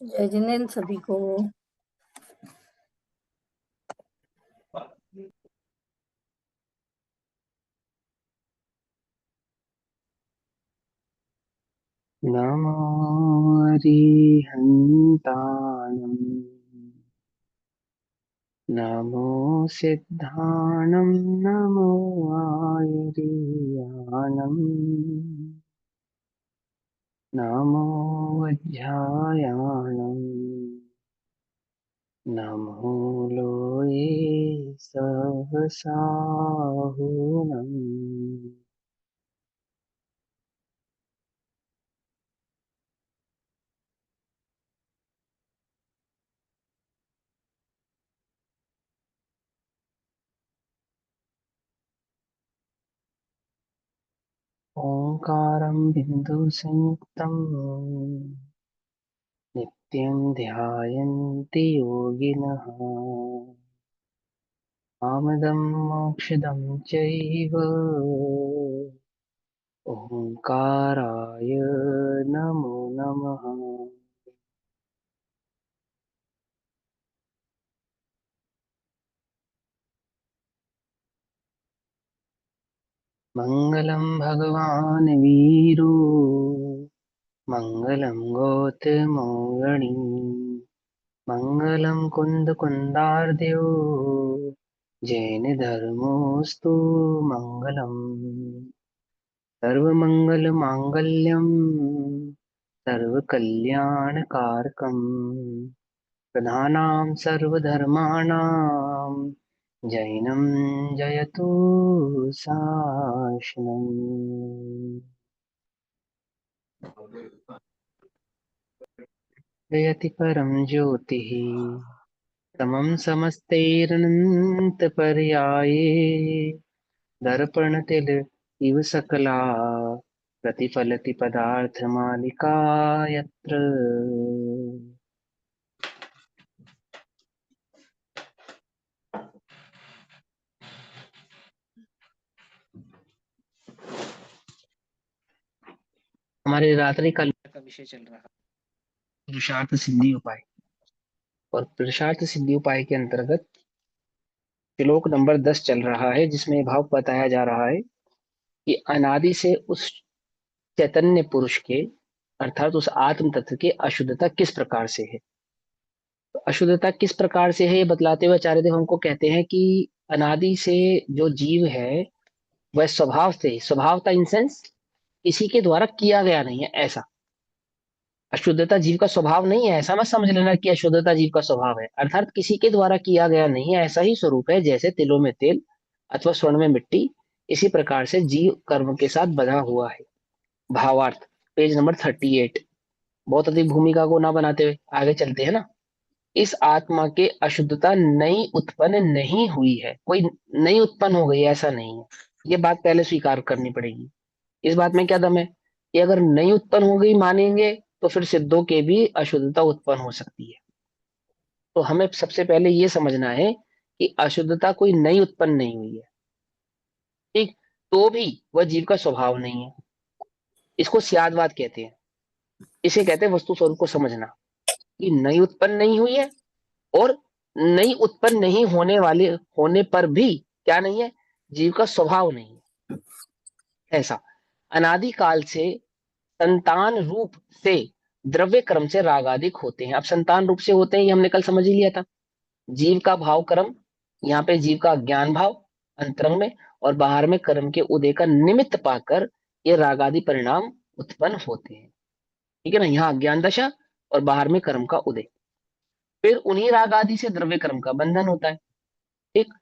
जय जिनेन्द्र सभी को। नमो अरिहन्ताणम् नमो सिद्धाणं नमो आयुर्यानम् नमो वज्रायाणम् नमो लोये सहसाहुनम्। ओंकारं बिन्दुसंयुक्तम् नित्यं ध्यायन्ति योगिनः कामदं मोक्षदं चैव ओंकाराय नमो नमः। मंगलम भगवान वीरो मंगलम गौतमोऽगणी मंगलम कुंद कुंदार्द्यो जैन धर्मोस्तु मंगलम सर्वमंगल मांगल्यम सर्वकल्याणकारकम् प्रधानां सर्वधर्माणां जैनं जयतु शासनम्। जयति परं ज्योतिः समं समस्तैरनन्तपर्याये दर्पणतिल इव सकला प्रतिफलति पदार्थमालिका यत्र। हमारे रात्रि काल का विषय चल रहा है पुरुषार्थ सिद्धि उपाय। और पुरुषार्थ सिद्धि उपाय के अंतर्गत श्लोक नंबर 10 चल रहा है, जिसमें भाव बताया जा रहा है कि अनादि से उस चैतन्य पुरुष के अर्थात उस आत्म तत्व की अशुद्धता किस प्रकार से है। तो अशुद्धता किस प्रकार से है ये बतलाते हुए आचार्य देव हमको कहते हैं कि अनादि से जो जीव है वह स्वभाव से, स्वभावता इन सेंस किसी के द्वारा किया गया नहीं है ऐसा। अशुद्धता जीव का स्वभाव नहीं है ऐसा मत समझ लेना कि अशुद्धता जीव का स्वभाव है, अर्थात किसी के द्वारा किया गया नहीं है ऐसा ही स्वरूप है। जैसे तिलों में तेल अथवा स्वर्ण में मिट्टी, इसी प्रकार से जीव कर्म के साथ बंधा हुआ है। भावार्थ पेज नंबर 38। बहुत अधिक भूमिका को ना बनाते हुए आगे चलते हैं ना। इस आत्मा के अशुद्धता नई उत्पन्न नहीं हुई है, कोई नई उत्पन्न हो गई ऐसा नहीं है। ये बात पहले स्वीकार करनी पड़ेगी। इस बात में क्या दम है कि अगर नई उत्पन्न हो गई मानेंगे तो फिर सिद्धों के भी अशुद्धता उत्पन्न हो सकती है। तो हमें सबसे पहले ये समझना है कि अशुद्धता कोई नई उत्पन्न नहीं हुई है, ठीक। तो भी वह जीव का स्वभाव नहीं है। इसको स्यादवाद कहते हैं। इसे कहते हैं वस्तु स्वरूप को समझना, कि नई उत्पन्न नहीं हुई है और नई उत्पन्न नहीं होने वाले होने पर भी क्या नहीं है, जीव का स्वभाव नहीं है ऐसा। अनादिकाल से संतान रूप से द्रव्य क्रम से रागादिक होते हैं। अब संतान रूप से होते हैं ये हमने कल समझ ही लिया था। जीव का भाव कर्म, यहाँ पे जीव का ज्ञान भाव अंतरंग में और बाहर में कर्म के उदय का निमित्त पाकर ये रागादि परिणाम उत्पन्न होते हैं, ठीक है ना। यहाँ अज्ञान दशा और बाहर में कर्म का उदय, फिर उन्हीं राग आदि से द्रव्य कर्म का बंधन होता है, ठीक।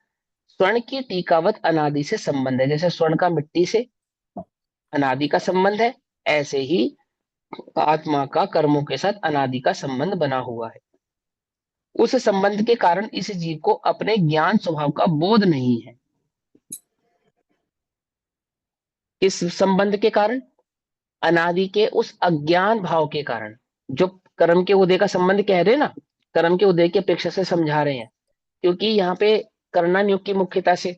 स्वर्ण की टीकावत अनादि से संबंध है। जैसे स्वर्ण का मिट्टी से अनादि का संबंध है, ऐसे ही आत्मा का कर्मों के साथ अनादि का संबंध बना हुआ है। उस संबंध के कारण इस जीव को अपने ज्ञान स्वभाव का बोध नहीं है। किस संबंध के कारण? अनादि के उस अज्ञान भाव के कारण। जो कर्म के उदय का संबंध कह रहे हैं ना, कर्म के उदय की अपेक्षा से समझा रहे हैं, क्योंकि यहाँ पे करना नियोग की मुख्यता से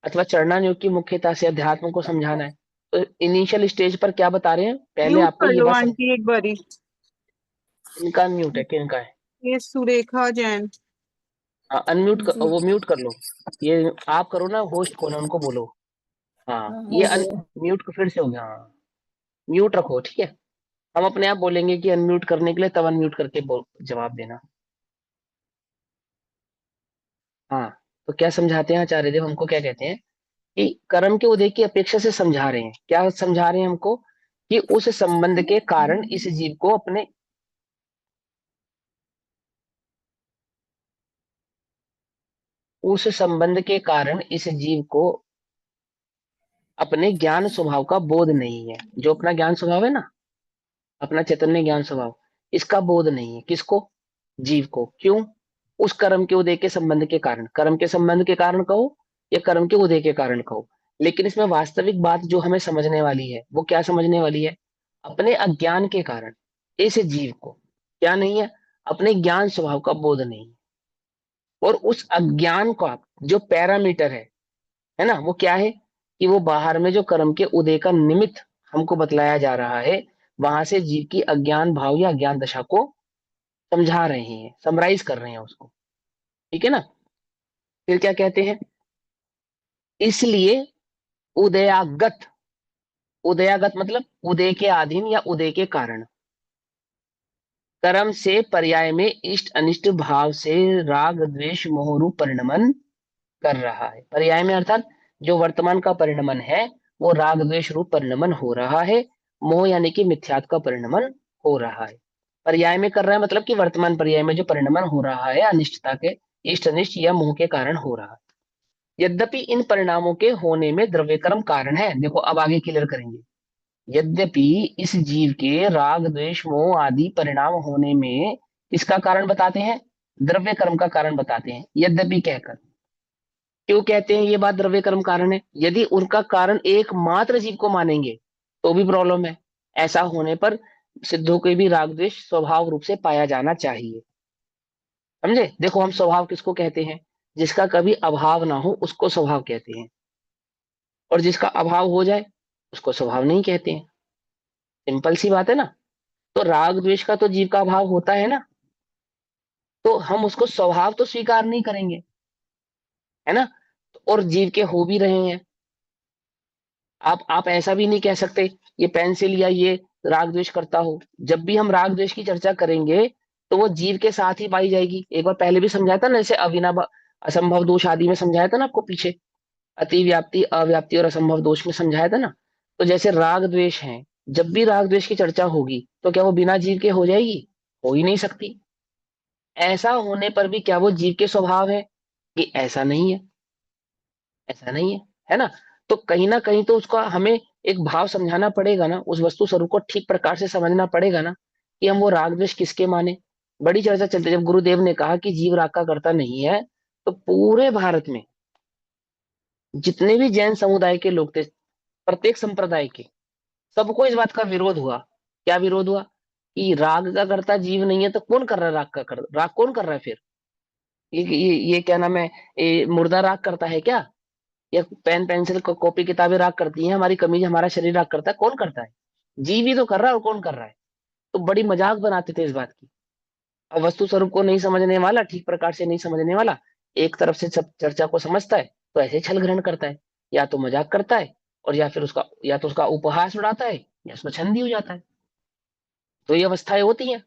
अथवा चरणा नियोग की मुख्यता से अध्यात्म को समझाना है। तो इनिशियल स्टेज पर क्या बता रहे हैं, पहले म्यूट आपको कर ये लो बात समझ। आंटी एक बारी। इनका म्यूट है, किनका है? ये सुरेखा जैन हाँ, अनम्यूट कर, जी। वो म्यूट कर लो। ये आप करो ना, होस्ट कौन है उनको बोलो। हाँ, हाँ, ये हो गया। म्यूट फिर से हो गया, हाँ। म्यूट रखो, ठीक है। हम अपने आप बोलेंगे कि अनम्यूट करने के लिए, तब अनम्यूट करके जवाब देना। हाँ, तो क्या समझाते हैं आचार्य देव हमको, क्या कहते हैं कि कर्म के उदय की अपेक्षा से समझा रहे हैं, क्या समझा रहे हैं हमको, कि उस संबंध के कारण इस जीव को अपने, उस संबंध के कारण इस जीव को अपने ज्ञान स्वभाव का बोध नहीं है। जो अपना ज्ञान स्वभाव है ना, अपना चैतन्य ज्ञान स्वभाव, इसका बोध नहीं है। किसको? जीव को। क्यों? उस कर्म के उदय के संबंध के कारण, कर्म के संबंध के कारण कहो या कर्म के उदय के कारण कहो, लेकिन इसमें वास्तविक बात जो हमें समझने वाली है, वो क्या समझने वाली है? अपने अज्ञान के कारण इस जीव को क्या नहीं है, अपने ज्ञान स्वभाव का बोध नहीं है। और उस अज्ञान का जो पैरामीटर है ना, वो क्या है? कि वो बाहर में जो कर्म के उदय का निमित्त हमको बतलाया जा रहा है, वहां से जीव की अज्ञान भाव या अज्ञान दशा को समझा रहे हैं, समराइज कर रहे हैं उसको। ठीक है ना? फिर क्या कहते हैं? इसलिए उदयागत, उदयागत मतलब उदय के अधीन या उदय के कारण, कर्म से पर्याय में इष्ट अनिष्ट भाव से राग द्वेष मोह रूप परिणमन कर रहा है। पर्याय में अर्थात जो वर्तमान का परिणमन है, वो राग द्वेष रूप परिणमन हो रहा है। मोह यानी कि मिथ्यात्व का परिणमन हो रहा है। पर्याय में कर रहा है मतलब कि वर्तमान पर्याय में जो परिणमन हो रहा है अनिष्टता के, इष्ट अनिष्ट या मोह के कारण हो रहा है। यद्यपि इन परिणामों के होने में द्रव्य कर्म कारण है। देखो अब आगे क्लियर करेंगे। यद्यपि इस जीव के राग द्वेष मोह आदि परिणाम होने में इसका कारण बताते हैं, द्रव्य कर्म का कारण बताते हैं, यद्यपि कहकर। क्यों कहते हैं ये बात द्रव्य कर्म कारण है? यदि उनका कारण एकमात्र जीव को मानेंगे तो भी प्रॉब्लम है। ऐसा होने पर सिद्धों के भी राग द्वेष स्वभाव रूप से पाया जाना चाहिए। समझे? देखो हम स्वभाव किसको कहते हैं? जिसका कभी अभाव ना हो उसको स्वभाव कहते हैं, और जिसका अभाव हो जाए उसको स्वभाव नहीं कहते हैं। सिंपल सी बात है ना। तो राग द्वेष का तो जीव का अभाव होता है ना, तो हम उसको स्वभाव तो स्वीकार नहीं करेंगे, है ना। और जीव के हो भी रहे हैं। आप ऐसा भी नहीं कह सकते ये पेंसिल या ये राग द्वेष करता हो। जब भी हम राग द्वेष की चर्चा करेंगे तो वो जीव के साथ ही पाई जाएगी। एक बार पहले भी समझाया था ना, जैसे अविनाभ असंभव दोष आदि में समझाया था ना आपको पीछे, अति व्याप्ति अव्याप्ति और असंभव दोष में समझाया था ना। तो जैसे राग द्वेष है, जब भी राग द्वेष की चर्चा होगी तो क्या वो बिना जीव के हो जाएगी? हो ही नहीं सकती। ऐसा होने पर भी क्या वो जीव के स्वभाव है? कि ऐसा नहीं है, ऐसा नहीं है ना। तो कहीं ना कहीं तो उसका हमें एक भाव समझाना पड़ेगा ना, उस वस्तु स्वरूप को ठीक प्रकार से समझना पड़ेगा ना, कि हम वो राग द्वेष किसके माने। बड़ी चर्चा चलती है, जब गुरुदेव ने कहा कि जीव राग का कर्ता नहीं है, तो पूरे भारत में जितने भी जैन समुदाय के लोग थे, प्रत्येक संप्रदाय के, सबको इस बात का विरोध हुआ। क्या विरोध हुआ? कि राग का कर्ता जीव नहीं है तो कौन कर रहा है राग का कर, राग कौन कर रहा है फिर? ये क्या नाम है, ये मुर्दा राग करता है क्या? या पेन पेंसिल कॉपी किताबें राग करती हैं, हमारी कमीज हमारा शरीर राग करता है? कौन करता है? जीव ही तो कर रहा है, और कौन कर रहा है? तो बड़ी मजाक बनाते थे इस बात की। अब वस्तु स्वरूप को नहीं समझने वाला, ठीक प्रकार से नहीं समझने वाला, एक तरफ से सब चर्चा को समझता है तो ऐसे छल ग्रहण करता है, या तो मजाक करता है, और या फिर उसका, या तो उसका उपहास उड़ाता है, या उसमें छंदी हो जाता है। तो ये अवस्थाएं होती हैं।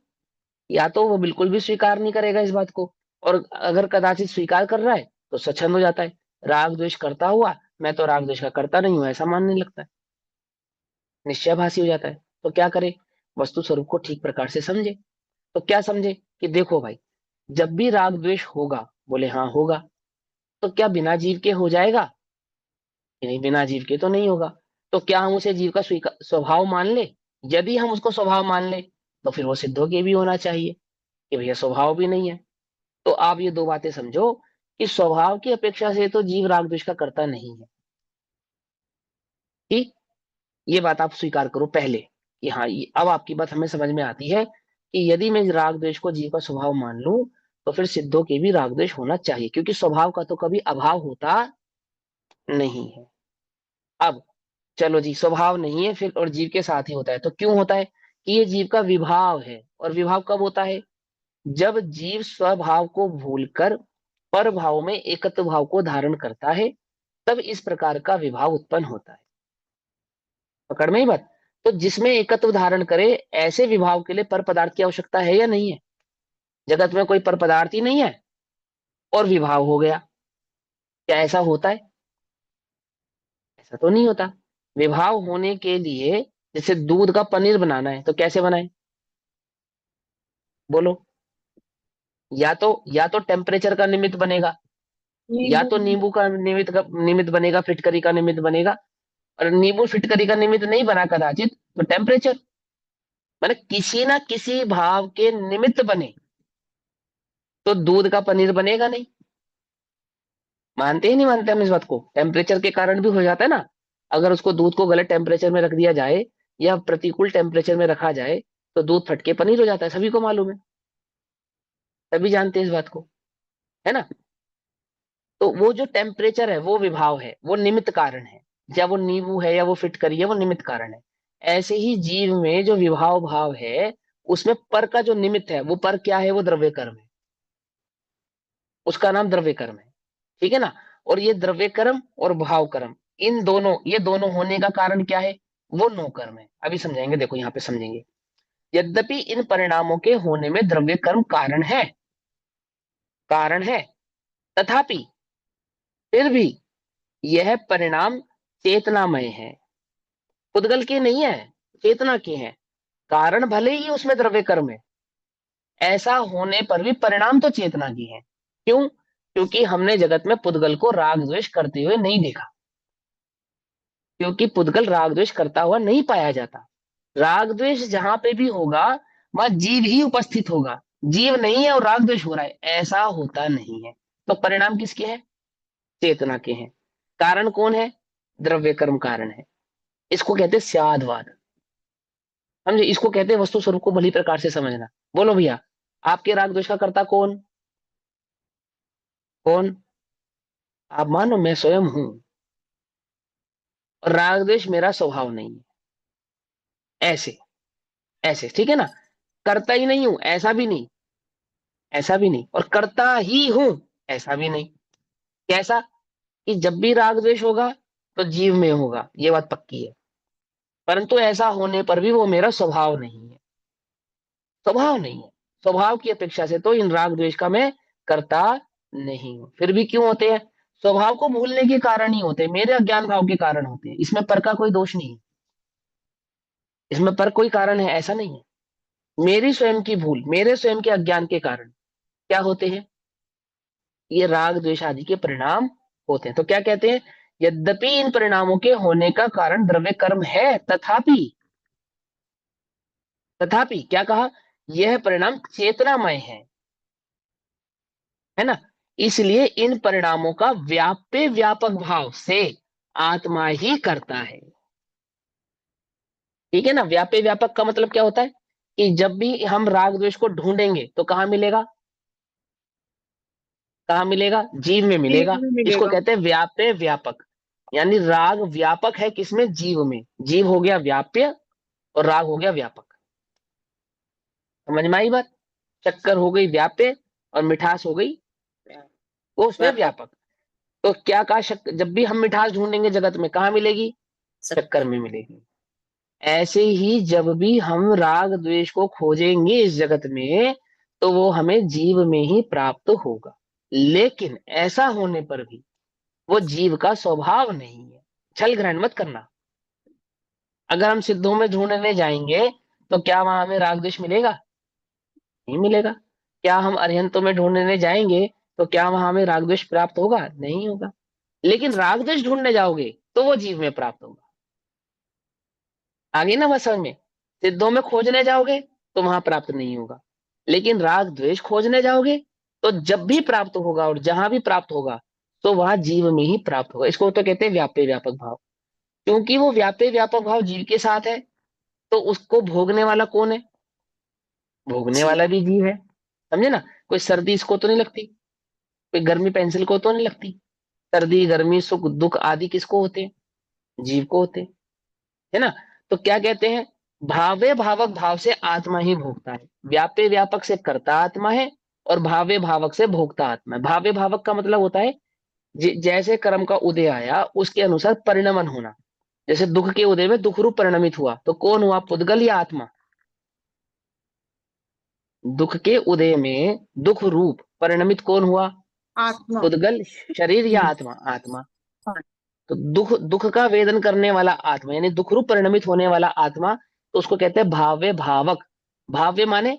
या तो वो बिल्कुल भी स्वीकार नहीं करेगा इस बात को, और अगर कदाचित स्वीकार कर रहा है तो स्वच्छंद हो जाता है। राग द्वेष करता हुआ मैं तो राग द्वेष का करता नहीं हूं ऐसा मानने लगता है, निश्चयभाषी हो जाता है। तो क्या करे? वस्तु स्वरूप को ठीक प्रकार से समझे। तो क्या समझे? कि देखो भाई, जब भी राग द्वेष होगा, बोले हाँ होगा, तो क्या बिना जीव के हो जाएगा? कि नहीं, बिना जीव के तो नहीं होगा। तो क्या हम उसे जीव का स्वीकार स्वभाव मान ले? यदि हम उसको स्वभाव मान ले तो फिर वो सिद्धों के भी होना चाहिए, कि भैया स्वभाव भी नहीं है। तो आप ये दो बातें समझो, कि स्वभाव की अपेक्षा से तो जीव राग द्वेष का करता नहीं है। ठीक, ये बात आप स्वीकार करो पहले, कि हाँ अब आपकी बात हमें समझ में आती है, कि यदि मैं राग द्वेष को जीव का स्वभाव मान लूं तो फिर सिद्धों के भी राग द्वेष होना चाहिए, क्योंकि स्वभाव का तो कभी अभाव होता नहीं है। अब चलो जी, स्वभाव नहीं है फिर, और जीव के साथ ही होता है। तो क्यों होता है? कि ये जीव का विभाव है। और विभाव कब होता है? जब जीव स्वभाव को भूलकर पर भाव में एकत्व भाव को धारण करता है, तब इस प्रकार का विभाव उत्पन्न होता है। पकड़ में ही बात। तो जिसमें एकत्व धारण करे, ऐसे विभाव के लिए पर पदार्थ की आवश्यकता है या नहीं है? जगत में कोई पर पदार्थ ही नहीं है और विभाव हो गया। क्या ऐसा होता है? ऐसा तो नहीं होता। विभाव होने के लिए, जैसे दूध का पनीर बनाना है तो कैसे बनाए? बोलो। या तो टेम्परेचर का निमित्त बनेगा, या नींबू। तो नींबू का निमित्त बनेगा, फिटकरी का निमित्त बनेगा। और नींबू फिटकरी का निमित्त नहीं बना कदाचित, तो टेम्परेचर, माने किसी ना किसी भाव के निमित्त बने तो दूध का पनीर बनेगा नहीं। मानते ही नहीं मानते हम इस बात को? टेम्परेचर के कारण भी हो जाता है ना। अगर उसको दूध को गलत टेम्परेचर में रख दिया जाए या प्रतिकूल टेम्परेचर में रखा जाए तो दूध फटके पनीर हो जाता है, सभी को मालूम है, सभी जानते हैं इस बात को, है ना। तो वो जो टेम्परेचर है वो विभाव है, वो निमित्त कारण है। या वो नींबू है या वो फिटकरी है, वो निमित्त कारण है। ऐसे ही जीव में जो विभाव भाव है, उसमें पर का जो निमित्त है, वो पर क्या है? वो द्रव्य कर्म है, उसका नाम द्रव्य कर्म है। ठीक है ना। और ये द्रव्य कर्म और भाव कर्म, इन दोनों, ये दोनों होने का कारण क्या है? वो नो कर्म है। अभी समझाएंगे, देखो यहाँ पे समझेंगे। यद्यपि इन परिणामों के होने में द्रव्य कर्म कारण है, तथापि फिर भी यह परिणाम चेतनामय है, पुद्गल के नहीं है, चेतना के हैं। कारण भले ही उसमें द्रव्य कर्म है, ऐसा होने पर भी परिणाम तो चेतना की है। क्यों? क्योंकि हमने जगत में पुद्गल को राग द्वेष करते हुए नहीं देखा। क्योंकि पुद्गल राग द्वेष करता हुआ नहीं पाया जाता। राग द्वेष जहां पे भी होगा, वहां जीव ही उपस्थित होगा। जीव नहीं है और राग द्वेष हो रहा है, ऐसा होता नहीं है। तो परिणाम किसके हैं? चेतना के हैं। कारण कौन है? द्रव्य कर्म कारण है। इसको कहते हैं स्यादवाद। समझे? इसको कहते हैं वस्तु स्वरूप को भली प्रकार से समझना। बोलो भैया, आपके राग द्वेष का कर्ता कौन? कौन? आप मानो मैं स्वयं हूं, और राग द्वेष मेरा स्वभाव नहीं है। ऐसे, ऐसे ठीक है ना। करता ही नहीं हूं ऐसा भी नहीं, ऐसा भी नहीं, और करता ही हूं ऐसा भी नहीं। कैसा? कि जब भी राग द्वेष होगा तो जीव में होगा, ये बात पक्की है। परंतु ऐसा होने पर भी वो मेरा स्वभाव नहीं है, स्वभाव नहीं है। स्वभाव की अपेक्षा से तो इन राग द्वेष का मैं करता नहीं हूं। फिर भी क्यों होते हैं? स्वभाव को भूलने के कारण ही होते हैं, मेरे अज्ञान भाव के कारण होते हैं। इसमें पर का कोई दोष नहीं है, इसमें पर कोई कारण है ऐसा नहीं है। मेरी स्वयं की भूल, मेरे स्वयं के अज्ञान के कारण क्या होते हैं? ये राग द्वेष आदि के परिणाम होते हैं। तो क्या कहते हैं? यद्यपि इन परिणामों के होने का कारण द्रव्य कर्म है, तथापि क्या कहा? यह परिणाम चेतनामय है ना। इसलिए इन परिणामों का व्याप्य व्यापक भाव से आत्मा ही करता है। ठीक है ना। व्याप्य व्यापक का मतलब क्या होता है? कि जब भी हम राग द्वेष को ढूंढेंगे तो कहाँ मिलेगा? कहाँ मिलेगा? जीव में जीव मिलेगा। में इसको मिलेगा। कहते हैं व्याप्य व्यापक। यानी राग व्यापक है किसमें? जीव में। जीव हो गया व्याप्य और राग हो गया व्यापक। समझ में आई बात? शक्कर हो गई व्याप्य और मिठास हो गई वो उसमें व्यापक। व्यापक। तो क्या कहा? जब भी हम मिठास ढूंढेंगे जगत में, कहाँ मिलेगी? शक्कर शक्कर। में मिलेगी। ऐसे ही जब भी हम राग द्वेष को खोजेंगे इस जगत में, तो वो हमें जीव में ही प्राप्त होगा। लेकिन ऐसा होने पर भी वो जीव का स्वभाव नहीं है। छल ग्रहण मत करना। अगर हम सिद्धों में ढूंढने जाएंगे तो क्या वहां हमें राग द्वेष मिलेगा? नहीं मिलेगा। क्या हम अरिहंतों में ढूंढने जाएंगे तो क्या वहां हमें राग द्वेष प्राप्त होगा? नहीं होगा। लेकिन राग द्वेष ढूंढने जाओगे तो वो जीव में प्राप्त होगा। आगे ना बस समझ में। सिद्धों में खोजने जाओगे तो वहां प्राप्त नहीं होगा, लेकिन राग द्वेष खोजने जाओगे तो जब भी प्राप्त होगा और जहां भी प्राप्त होगा तो वहां जीव में ही प्राप्त होगा। इसको तो कहते हैं व्याप्य व्यापक भाव। क्योंकि वो व्याप्य व्यापक भाव जीव के साथ है, तो उसको भोगने वाला कौन है? भोगने जीव। वाला भी जीव है। समझे ना। कोई सर्दी इसको तो नहीं लगती, कोई गर्मी पेंसिल को तो नहीं लगती। सर्दी गर्मी सुख दुख आदि किसको होते हैं? जीव को होते हैं। है ना। तो क्या कहते हैं, भावे भावक भाव से आत्मा ही भोगता है, व्यापे व्यापक से कर्ता आत्मा है, और भावे भावक से भोगता आत्मा है। भावे भावक का मतलब होता है जैसे कर्म का उदय आया उसके अनुसार परिणमन होना। जैसे दुख के उदय में दुख रूप परिणमित हुआ, तो कौन हुआ, पुद्गल या आत्मा। दुख के उदय में दुख रूप परिणमित कौन हुआ, आत्मा। पुद्गल, शरीर या आत्मा, आत्मा। तो दुख दुख का वेदन करने वाला आत्मा यानी दुख रूप परिणमित होने वाला आत्मा, तो उसको कहते हैं भाव्य भावक। भाव्य माने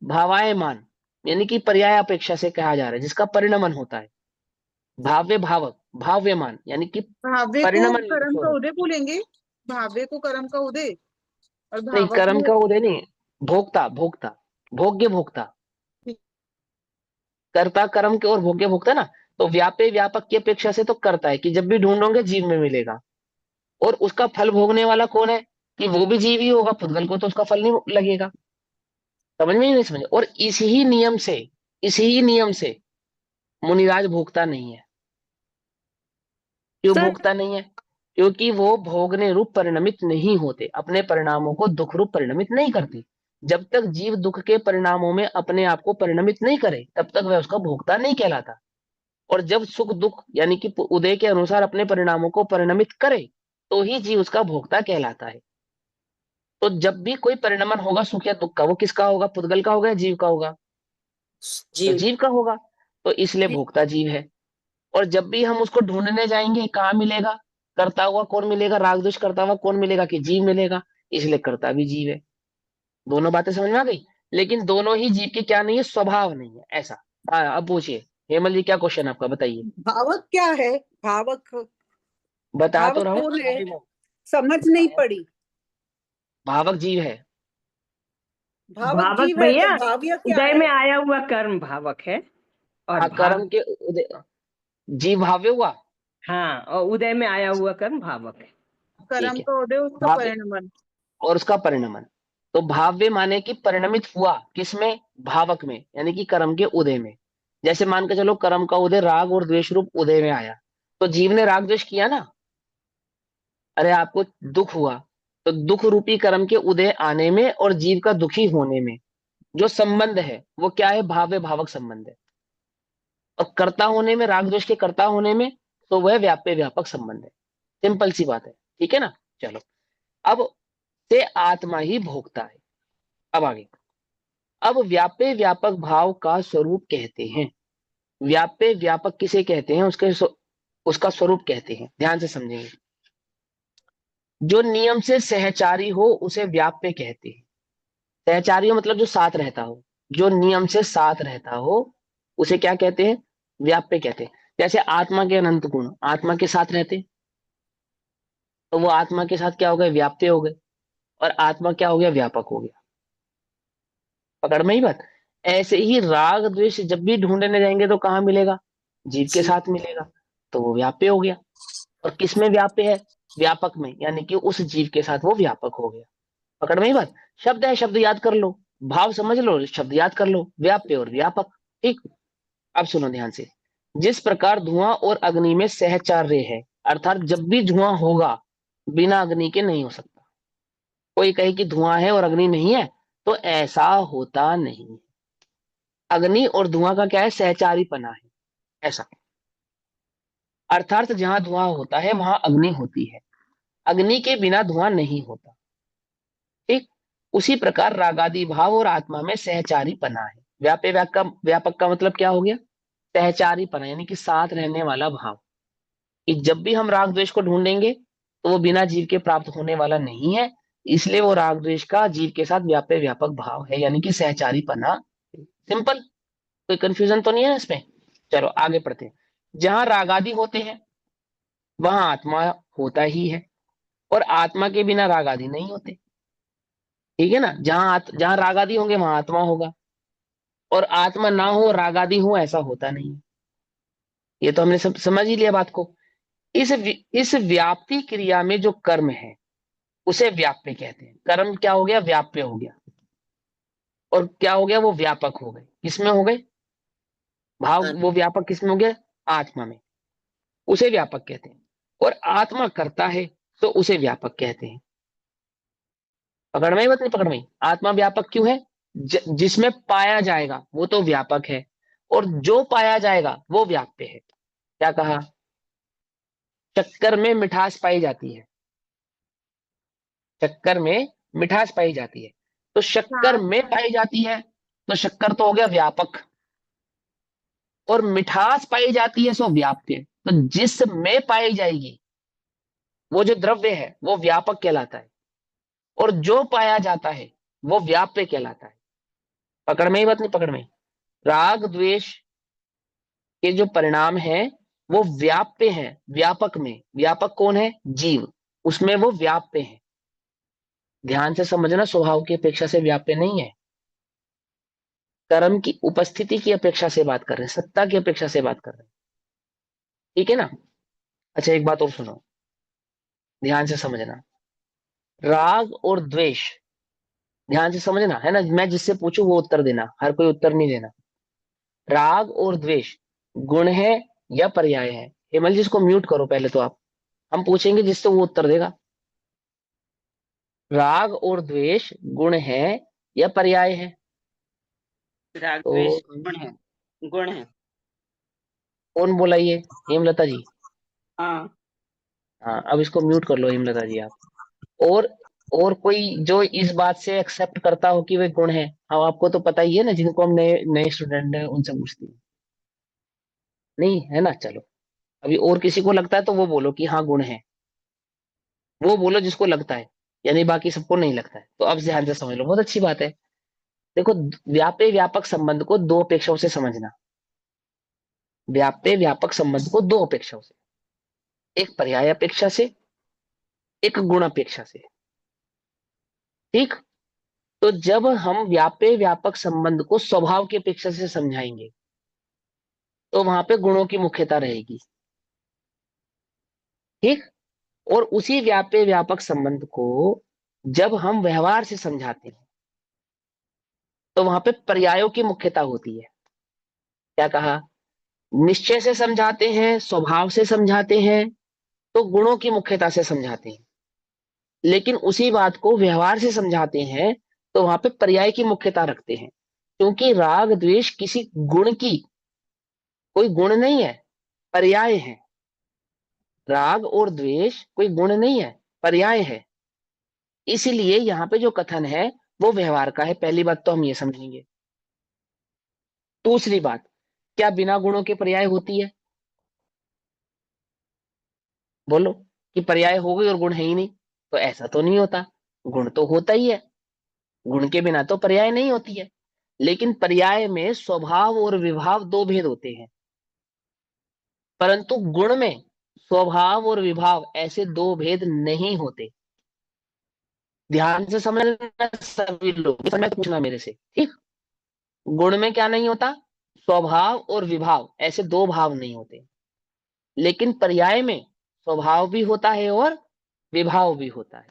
भावायमान, यानी कि पर्याय अपेक्षा से कहा जा रहा है जिसका परिणमन होता है। भाव्य भावक, भाव्यमान यानी कि भाव्य को परिणमन कर्म का स्वरूप। उदय बोलेंगे। भाव्य को कर्म का उदय और नहीं, भावक कर्म में। का उदय नहीं, भोक्ता भोक्ता, भोग्य भोक्ता। कर्ता कर्म के और भोग्य भोक्ता ना। तो व्यापे व्यापक की अपेक्षा से तो करता है कि जब भी ढूंढोगे जीव में मिलेगा, और उसका फल भोगने वाला कौन है, कि वो भी जीव ही होगा, पुद्गल को तो उसका फल नहीं लगेगा। समझ में ही नहीं समझ। और इसी ही नियम से मुनिराज भोगता नहीं है। क्यों सर भोगता नहीं है, क्योंकि वो भोगने रूप परिणमित नहीं होते, अपने परिणामों को दुख रूप परिणमित नहीं करते। जब तक जीव दुख के परिणामों में अपने आप को परिणमित नहीं करे तब तक वह उसका भोक्ता नहीं कहलाता। और जब सुख दुख यानी कि उदय के अनुसार अपने परिणामों को परिणमित करे तो ही जीव उसका भोक्ता कहलाता है। तो जब भी कोई परिणमन होगा सुख या दुख का, वो किसका होगा, पुद्गल का होगा या जीव का होगा, तो जी जीव का होगा। तो इसलिए भोक्ता जीव है। और जब भी हम उसको ढूंढने जाएंगे कहाँ मिलेगा, करता हुआ कौन मिलेगा, राग द्वेष करता हुआ कौन मिलेगा, कि जीव मिलेगा। इसलिए करता भी जीव है। दोनों बातें समझ में आ गई। लेकिन दोनों ही जीव के क्या नहीं है, स्वभाव नहीं है ऐसा। अब पूछिए हेमल जी, क्या क्वेश्चन आपका, बताइए। भावक क्या है? भावक, बता तो भावक रहा हूँ कौन है? अभी वो। समझ नहीं पड़ी। भावक जीव है। भावक भावक जीव है तो भैया, भाव्य क्या उदय है? में आया हुआ कर्म भावक है। और हाँ, कर्म के जीव भाव्य हुआ। हाँ, और उदय में आया हुआ कर्म भावक है। ठीक कर्म है, का उदय, उसका भाव्य परिणमन। और उसका परिणमन। तो भाव्य माने कि परिणमित हुआ किसमें, भावक में, यानी कि कर्म के उदय में। जैसे मान के चलो कर्म का उदय राग और द्वेष रूप उदय में आया, तो जीव ने राग द्वेष किया ना। अरे आपको दुख हुआ, तो दुख रूपी कर्म के उदय आने में और जीव का दुखी होने में जो संबंध है वो क्या है, भाव्य भावक संबंध है। और कर्ता होने में, राग द्वेष के कर्ता होने में, तो वह व्याप्य व्यापक संबंध है। सिंपल सी बात है, ठीक है ना। चलो, अब से आत्मा ही भोगता है। अब आगे, अब व्याप्य व्यापक भाव का स्वरूप कहते हैं। व्याप्य व्यापक किसे कहते हैं, उसका स्वरूप कहते हैं, ध्यान से समझेंगे। जो नियम से सहचारी हो उसे व्याप्य कहते हैं। सहचारी हो मतलब जो साथ रहता हो, जो नियम से साथ रहता हो उसे क्या कहते हैं, व्याप्य कहते हैं। जैसे आत्मा के अनंत गुण आत्मा के साथ रहते हैं, तो वो आत्मा के साथ क्या हो गए, व्याप्य हो गए। और आत्मा क्या हो गया, व्यापक हो गया। पकड़ में ही बात। ऐसे ही राग द्वेष जब भी ढूंढने जाएंगे तो कहाँ मिलेगा, जीव के जी साथ मिलेगा, तो वो व्याप्य हो गया। और किस में व्याप्य है, व्यापक में, यानी कि उस जीव के साथ वो व्यापक हो गया। पकड़ में ही बात। शब्द है, शब्द याद कर लो, भाव समझ लो, शब्द याद कर लो, व्याप्य और व्यापक। ठीक। अब सुनो ध्यान से। जिस प्रकार धुआं और अग्नि में सहचार्य है, अर्थात जब भी धुआं होगा बिना अग्नि के नहीं हो सकता। कोई कहे कि धुआं है और अग्नि नहीं है, तो ऐसा होता नहीं। अग्नि और धुआं का क्या है, सहचारीपना है ऐसा। अर्थात जहां धुआं होता है वहां अग्नि होती है, अग्नि के बिना धुआं नहीं होता। ठीक। उसी प्रकार रागादि भाव और आत्मा में सहचारीपना है। व्यापक का मतलब क्या हो गया, सहचारीपना, यानी कि साथ रहने वाला भाव। कि जब भी हम राग द्वेष को ढूंढेंगे तो वो बिना जीव के प्राप्त होने वाला नहीं है। इसलिए वो राग द्वेष का जीव के साथ व्याप्य व्यापक भाव है, यानी कि सहचारीपना। सिंपल, कोई कंफ्यूजन तो नहीं है ना इसमें। चलो आगे पढ़ते हैं। जहां रागादि होते हैं वहां आत्मा होता ही है, और आत्मा के बिना रागादि नहीं होते। ठीक है ना। जहां रागादि होंगे वहां आत्मा होगा, और आत्मा ना हो रागादि हो ऐसा होता नहीं है। ये तो हमने सब समझ ही लिया बात को। इस व्याप्ति क्रिया में जो कर्म है उसे व्याप्य कहते हैं। कर्म क्या हो गया, व्याप्य हो गया। और क्या हो गया, वो व्यापक हो गए। किसमें हो गए, भाव वो व्यापक किसमें हो गया, आत्मा में, उसे व्यापक कहते हैं। और आत्मा करता है तो उसे व्यापक कहते हैं। पकड़ में ही, नहीं पकड़ में ही? आत्मा व्यापक क्यों है? जिसमें पाया जाएगा वो तो व्यापक है, और जो पाया जाएगा वो व्याप्य है। क्या कहा? शक्कर में मिठास पाई जाती है, शक्कर में मिठास पाई जाती है, तो शक्कर हाँ। में पाई जाती है, तो शक्कर तो हो गया व्यापक, और मिठास पाई जाती है सो व्याप्य। तो जिसमें पाई जाएगी वो जो द्रव्य है वो व्यापक कहलाता है, और जो पाया जाता है वो व्याप्य कहलाता है। पकड़ में ही बात, नहीं पकड़ में? राग द्वेष के जो परिणाम है वो व्याप्य है, व्यापक में। व्यापक कौन है? जीव, उसमें वो व्याप्य है। ध्यान से समझना, स्वभाव की अपेक्षा से व्याप्य नहीं है, कर्म की उपस्थिति की अपेक्षा से बात कर रहे हैं, सत्ता की अपेक्षा से बात कर रहे हैं। ठीक है ना? अच्छा, एक बात और सुनो, ध्यान से समझना। राग और द्वेष, ध्यान से समझना है ना, मैं जिससे पूछूं वो उत्तर देना, हर कोई उत्तर नहीं देना। राग और द्वेष गुण है या पर्याय है? हेमल जी इसको म्यूट करो पहले तो आप, हम पूछेंगे जिससे वो उत्तर देगा। राग और द्वेष गुण है या पर्याय है? राग तो द्वेष गुण है, गुण है। कौन बोला ये? हेमलता जी। हाँ। हाँ, अब इसको म्यूट कर लो हेमलता जी आप। और और कोई जो इस बात से एक्सेप्ट करता हो कि वे गुण है? हाँ, आपको तो पता ही है ना, जिनको हम नए नए स्टूडेंट हैं उनसे पूछते हैं, नहीं है ना? चलो, अभी और किसी को लगता है तो वो बोलो कि हाँ गुण है, वो बोलो जिसको लगता है, यानी बाकी सबको नहीं लगता है। तो अब ध्यान से समझ लो, बहुत अच्छी बात है। देखो, व्याप्य व्यापक संबंध को दो अपेक्षाओं से समझना। व्याप्य व्यापक संबंध को दो अपेक्षाओं से, एक पर्याय अपेक्षा से, एक गुण अपेक्षा से। ठीक? तो जब हम व्याप्य व्यापक संबंध को स्वभाव की अपेक्षा से समझाएंगे तो वहां पे गुणों की मुख्यता रहेगी। ठीक? और उसी व्याप्य व्यापक संबंध को जब हम व्यवहार से समझाते हैं तो वहां पे पर्यायों की मुख्यता होती है। क्या कहा? निश्चय से समझाते हैं, स्वभाव से समझाते हैं, तो गुणों की मुख्यता से समझाते हैं। लेकिन उसी बात को व्यवहार से समझाते हैं तो वहां पे पर्याय की मुख्यता रखते हैं, क्योंकि राग द्वेष किसी गुण की, कोई गुण नहीं है, पर्याय है। राग और द्वेष कोई गुण नहीं है, पर्याय है। इसलिए यहाँ पे जो कथन है वो व्यवहार का है। पहली बात तो हम ये समझेंगे। दूसरी बात, क्या बिना गुणों के पर्याय होती है? बोलो, कि पर्याय हो गई और गुण है ही नहीं, तो ऐसा तो नहीं होता। गुण तो होता ही है, गुण के बिना तो पर्याय नहीं होती है। लेकिन पर्याय में स्वभाव और विभाव दो भेद होते हैं, परंतु गुण में स्वभाव और विभाव ऐसे दो भेद नहीं होते। ध्यान से समझना सभी लोग, समझ पूछना मेरे से, ठीक? गुण में क्या नहीं होता? स्वभाव और विभाव ऐसे दो भाव नहीं होते। लेकिन पर्याय में स्वभाव भी होता है और विभाव भी होता है।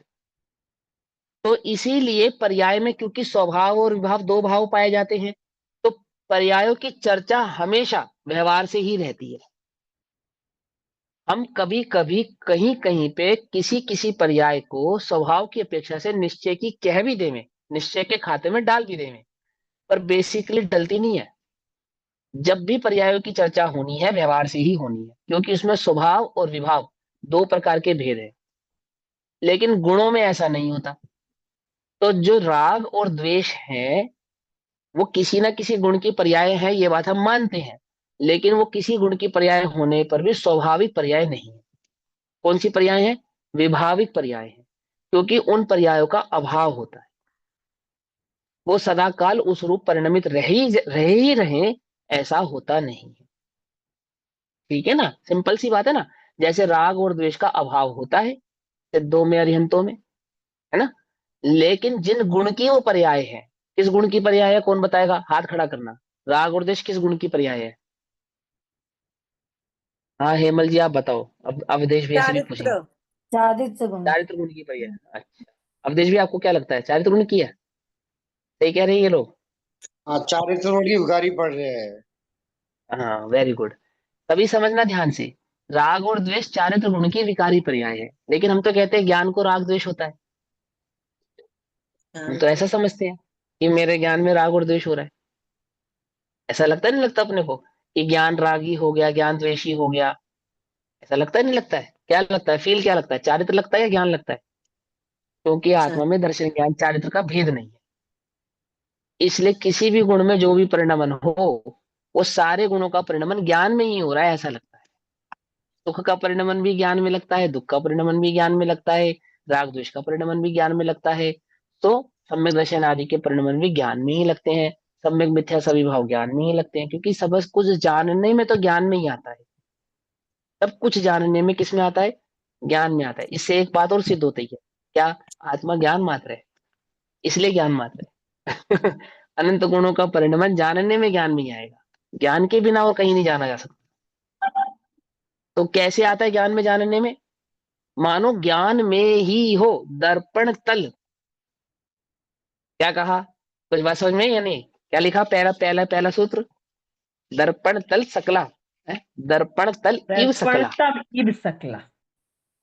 तो इसीलिए पर्याय में, क्योंकि स्वभाव और विभाव दो भाव पाए जाते हैं, तो पर्यायों की चर्चा हमेशा व्यवहार से ही रहती है। हम कभी कभी कहीं कहीं पे किसी किसी पर्याय को स्वभाव की अपेक्षा से निश्चय की कह भी देवें, निश्चय के खाते में डाल भी देवें, पर बेसिकली डलती नहीं है। जब भी पर्यायों की चर्चा होनी है व्यवहार से ही होनी है, क्योंकि उसमें स्वभाव और विभाव दो प्रकार के भेद है। लेकिन गुणों में ऐसा नहीं होता। तो जो राग और द्वेष है वो किसी ना किसी गुण की पर्याय है, ये बात हम मानते हैं। लेकिन वो किसी गुण की पर्याय होने पर भी स्वाभाविक पर्याय नहीं है। कौन सी पर्याय है? विभाविक पर्याय है, क्योंकि उन पर्यायों का अभाव होता है। वो सदाकाल उस रूप परिणमित रहे ऐसा होता नहीं है। ठीक है ना? सिंपल सी बात है ना। जैसे राग और द्वेष का अभाव होता है सिद्धों में, अरिहंतों में, है ना? लेकिन जिन गुण की वो पर्याय है, किस गुण की पर्याय है कौन बताएगा? हाथ खड़ा करना। राग और द्वेष किस गुण की पर्याय है? हाँ हेमल जी आप बताओ। अब अवधेश भैया से भी पूछेंगे। चारित्र, चारित्र गुण। चारित्र गुण की पर्याय, अच्छा। अवधेश भी आपको क्या लगता है, चारित्र गुण की है? सही कह रहे हैं ये लोग? हाँ, चारित्र रोड की उगारी पड़ रहे हैं। हाँ, वेरी गुड। तभी समझना ध्यान से, राग और द्वेष चारित्र गुण की विकारी पर्याय है, लेकिन हम तो कहते हैं ज्ञान को राग द्वेष होता है। हम तो ऐसा समझते हैं कि मेरे ज्ञान में राग और द्वेष हो रहा है। ऐसा लगता है नहीं लगता अपने को कि ज्ञान रागी हो गया, ज्ञान द्वेषी हो गया? ऐसा लगता है नहीं लगता है? क्या लगता है, फील क्या लगता है, चारित्र लगता है या ज्ञान लगता है? क्योंकि आत्मा में दर्शन ज्ञान चारित्र का भेद नहीं है। इसलिए किसी भी गुण में जो भी परिणमन हो, वो सारे गुणों का परिणमन ज्ञान में ही हो रहा है, ऐसा लगता है। सुख का परिणमन भी ज्ञान में लगता है, दुख का परिणमन भी ज्ञान में लगता है, राग द्वेष का परिणमन भी ज्ञान में लगता है। तो सम्यक दर्शन आदि के परिणमन भी ज्ञान में ही लगते हैं, सम्यक मिथ्या सभी भाव ज्ञान में ही लगते हैं, क्योंकि सब कुछ जानने में तो ज्ञान में ही आता है। सब कुछ जानने में किस में आता है? ज्ञान में आता है। इससे एक बात और सिद्ध होती है, क्या? आत्मा ज्ञान मात्र है, इसलिए ज्ञान मात्र है। अनंत गुणों का परिणमन जानने में ज्ञान में ही आएगा, ज्ञान के बिना और कहीं नहीं जाना जा सकता। तो कैसे आता है ज्ञान में जानने में? मानो ज्ञान में ही हो। दर्पण तल, क्या कहा? कुछ बात समझ में या नहीं? क्या लिखा? पहला पहला पहला सूत्र, दर्पण तल सकला है? दर्पण तल इव सकला। इव सकला।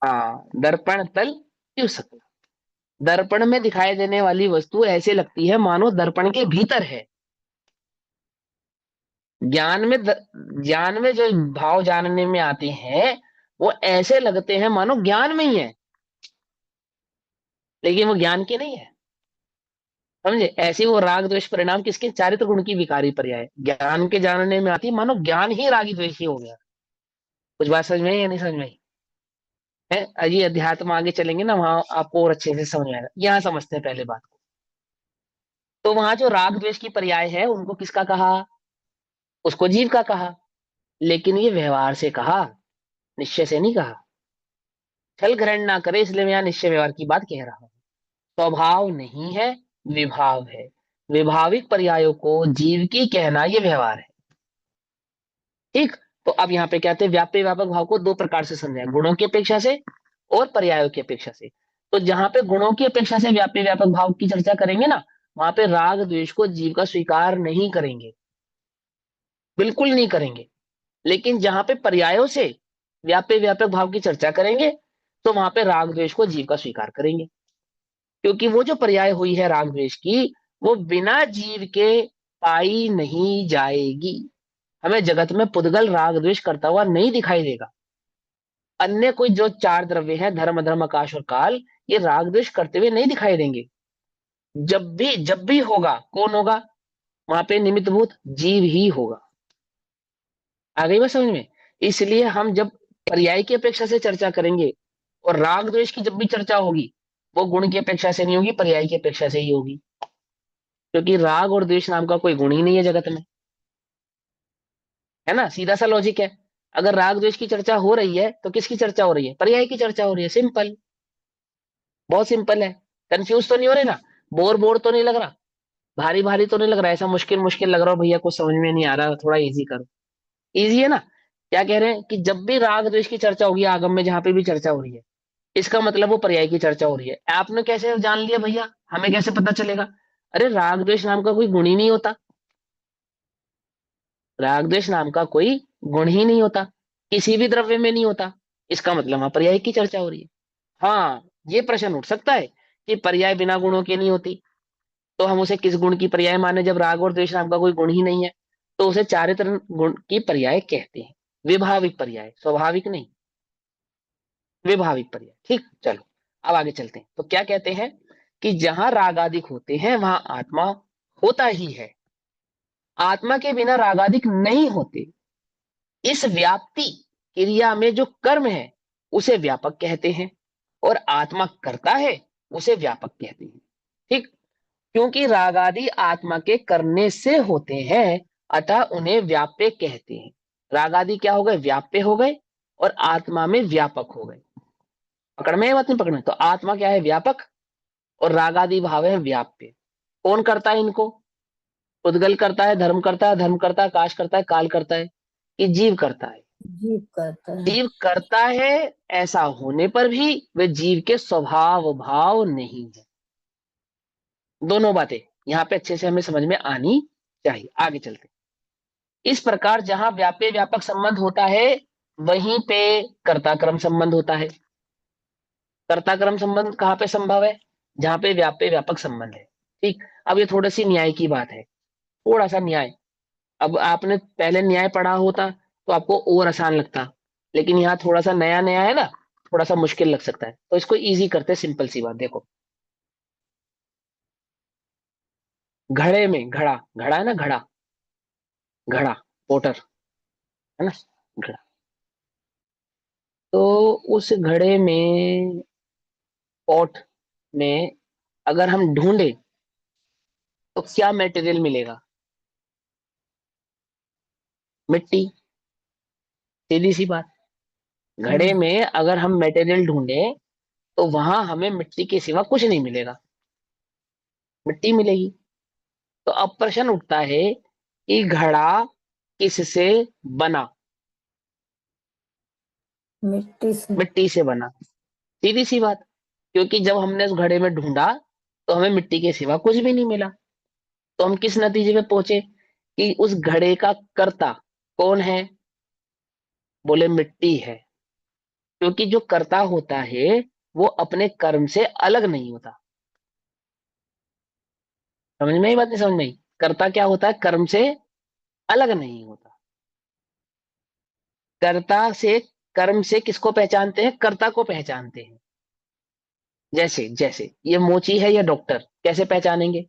हाँ, दर्पण तल इव सकला। दर्पण में दिखाई देने वाली वस्तु ऐसे लगती है मानो दर्पण के भीतर है। ज्ञान में जो भाव जानने में आते हैं वो ऐसे लगते हैं मानो ज्ञान में ही है, लेकिन वो ज्ञान के नहीं है। समझे? ऐसे वो राग द्वेष परिणाम किसके? चारित्र गुण की विकारी पर्याय ज्ञान के जानने में आती है, मानो ज्ञान ही रागी द्वेषी हो गया। कुछ बात समझ में आई या नहीं समझ में आई है? अजी अध्यात्म आगे चलेंगे ना, वहां आपको और अच्छे से समझ में आएगा। यहां समझते हैं पहले बात को। तो वहां जो राग द्वेष की पर्याय है उनको किसका कहा? उसको जीव का कहा। लेकिन ये व्यवहार से कहा, निश्चय से नहीं कहा। छल ग्रहण ना करे, इसलिए मैं यहाँ निश्चय व्यवहार की बात कह रहा हूं। स्वभाव नहीं है, विभाव है। विभाविक पर्यायों को जीव की कहना ये व्यवहार है। ठीक। तो अब यहाँ पे कहते हैं व्याप्य व्यापक भाव को दो प्रकार से समझा, गुणों की अपेक्षा से और पर्यायों की अपेक्षा से। तो जहां पे गुणों की अपेक्षा से व्याप्य व्यापक भाव की चर्चा करेंगे ना, वहां पे राग द्वेष को जीव का स्वीकार नहीं करेंगे, बिल्कुल नहीं करेंगे। लेकिन जहां पे पर्यायों से व्याप्य व्यापक भाव की चर्चा करेंगे, तो वहां पे राग द्वेष को जीव का स्वीकार करेंगे। क्योंकि वो जो पर्याय हुई है राग द्वेष की, वो बिना जीव के पाई नहीं जाएगी। हमें जगत में पुद्गल राग द्वेष करता हुआ नहीं दिखाई देगा। अन्य कोई जो चार द्रव्य है, धर्म अधर्म आकाश और काल, ये राग द्वेष करते हुए नहीं दिखाई देंगे। जब भी होगा, कौन होगा? वहां पे निमित्तभूत जीव ही होगा। आ गई बात समझ में? इसलिए हम जब पर्याय की अपेक्षा से चर्चा करेंगे, और राग द्वेष की जब भी चर्चा होगी, वो गुण की अपेक्षा से नहीं होगी, पर्याय की अपेक्षा से ही होगी। क्योंकि राग और द्वेष नाम का कोई गुण ही नहीं है जगत में, है ना? सीधा सा लॉजिक है। अगर राग द्वेष की चर्चा हो रही है तो किसकी चर्चा हो रही है? पर्याय की चर्चा हो रही है। सिंपल, बहुत सिंपल है। कंफ्यूज तो नहीं हो रहे ना? बोर बोर तो नहीं लग रहा? भारी भारी तो नहीं लग रहा? ऐसा मुश्किल मुश्किल लग रहा हो भैया कुछ समझ में नहीं आ रहा, थोड़ा इजी करो। इजी है ना? क्या कह रहे हैं कि जब भी राग द्वेष की चर्चा होगी आगम में, जहां पे भी चर्चा हो रही है, इसका मतलब वो पर्याय की चर्चा हो रही है। आपने कैसे जान लिया भैया? हमें कैसे पता चलेगा? अरे राग द्वेष नाम का कोई गुण ही नहीं होता। राग द्वेष नाम का कोई गुण ही नहीं होता, किसी भी द्रव्य में नहीं होता। इसका मतलब वहां पर्याय की चर्चा हो रही है। हाँ, ये प्रश्न उठ सकता है कि पर्याय बिना गुणों के नहीं होती, तो हम उसे किस गुण की पर्याय माने जब राग और द्वेष नाम का कोई गुण ही नहीं है? तो उसे चारित्र गुण की पर्याय कहते हैं, विभाविक पर्याय, स्वाभाविक नहीं, विभाविक पर्याय। ठीक, चलो अब आगे चलते हैं। तो क्या कहते हैं कि जहां रागादिक होते हैं वहां आत्मा होता ही है, आत्मा के बिना रागादिक नहीं होते। इस व्याप्ति क्रिया में जो कर्म है उसे व्यापक कहते हैं, और आत्मा करता है उसे व्यापक कहते हैं। ठीक। क्योंकि रागादि आत्मा के करने से होते हैं, अतः उन्हें व्याप्य कहते हैं। रागादि क्या हो गए? व्याप्य हो गए, और आत्मा में व्यापक हो गए। पकड़ में बात नहीं पकड़ में? तो आत्मा क्या है? व्यापक, और रागादि भाव है व्याप्य। कौन करता है इनको? उद्गल करता है, धर्म करता है, धर्म करता है, काश करता है, काल करता है, कि जीव करता है? जीव करता है। जीव करता है। ऐसा होने पर भी वे जीव के स्वभाव भाव नहीं है। दोनों बातें यहां पे अच्छे से हमें समझ में आनी चाहिए। आगे चलते, इस प्रकार जहां व्याप्य व्यापक संबंध होता है, वहीं पे कर्ता क्रम संबंध होता है। कर्ता क्रम संबंध कहां पे संभव है? जहां पे व्यापक संबंध है। ठीक, अब ये थोड़ी सी न्याय की बात है, थोड़ा सा न्याय। अब आपने पहले न्याय पढ़ा होता तो आपको और आसान लगता, लेकिन यहाँ थोड़ा सा नया नया है ना, थोड़ा सा मुश्किल लग सकता है, तो इसको इजी करते हैं। सिंपल सी बात देखो, घड़े में, घड़ा, घड़ा है ना, घड़ा, घड़ा, पोटर, है ना, घड़ा। तो उस घड़े में, पॉट में, अगर हम ढूंढे तो क्या मटेरियल मिलेगा? मिट्टी, सीधी सी बात। घड़े में अगर हम मटेरियल ढूंढे तो वहां हमें मिट्टी के सिवा कुछ नहीं मिलेगा, मिट्टी मिलेगी। तो अब प्रश्न उठता है कि घड़ा किससे बना? मिट्टी से। मिट्टी से बना, सीधी सी बात। क्योंकि जब हमने उस घड़े में ढूंढा तो हमें मिट्टी के सिवा कुछ भी नहीं मिला। तो हम किस नतीजे पे पहुंचे कि उस घड़े का कर्ता कौन है? बोले मिट्टी है। क्योंकि जो कर्ता होता है वो अपने कर्म से अलग नहीं होता। समझ में आई बात, नहीं समझ में आई? कर्ता क्या होता है? कर्म से अलग नहीं होता। कर्ता से, कर्म से किसको पहचानते हैं? कर्ता को पहचानते हैं। जैसे जैसे ये मोची है या डॉक्टर, कैसे पहचानेंगे?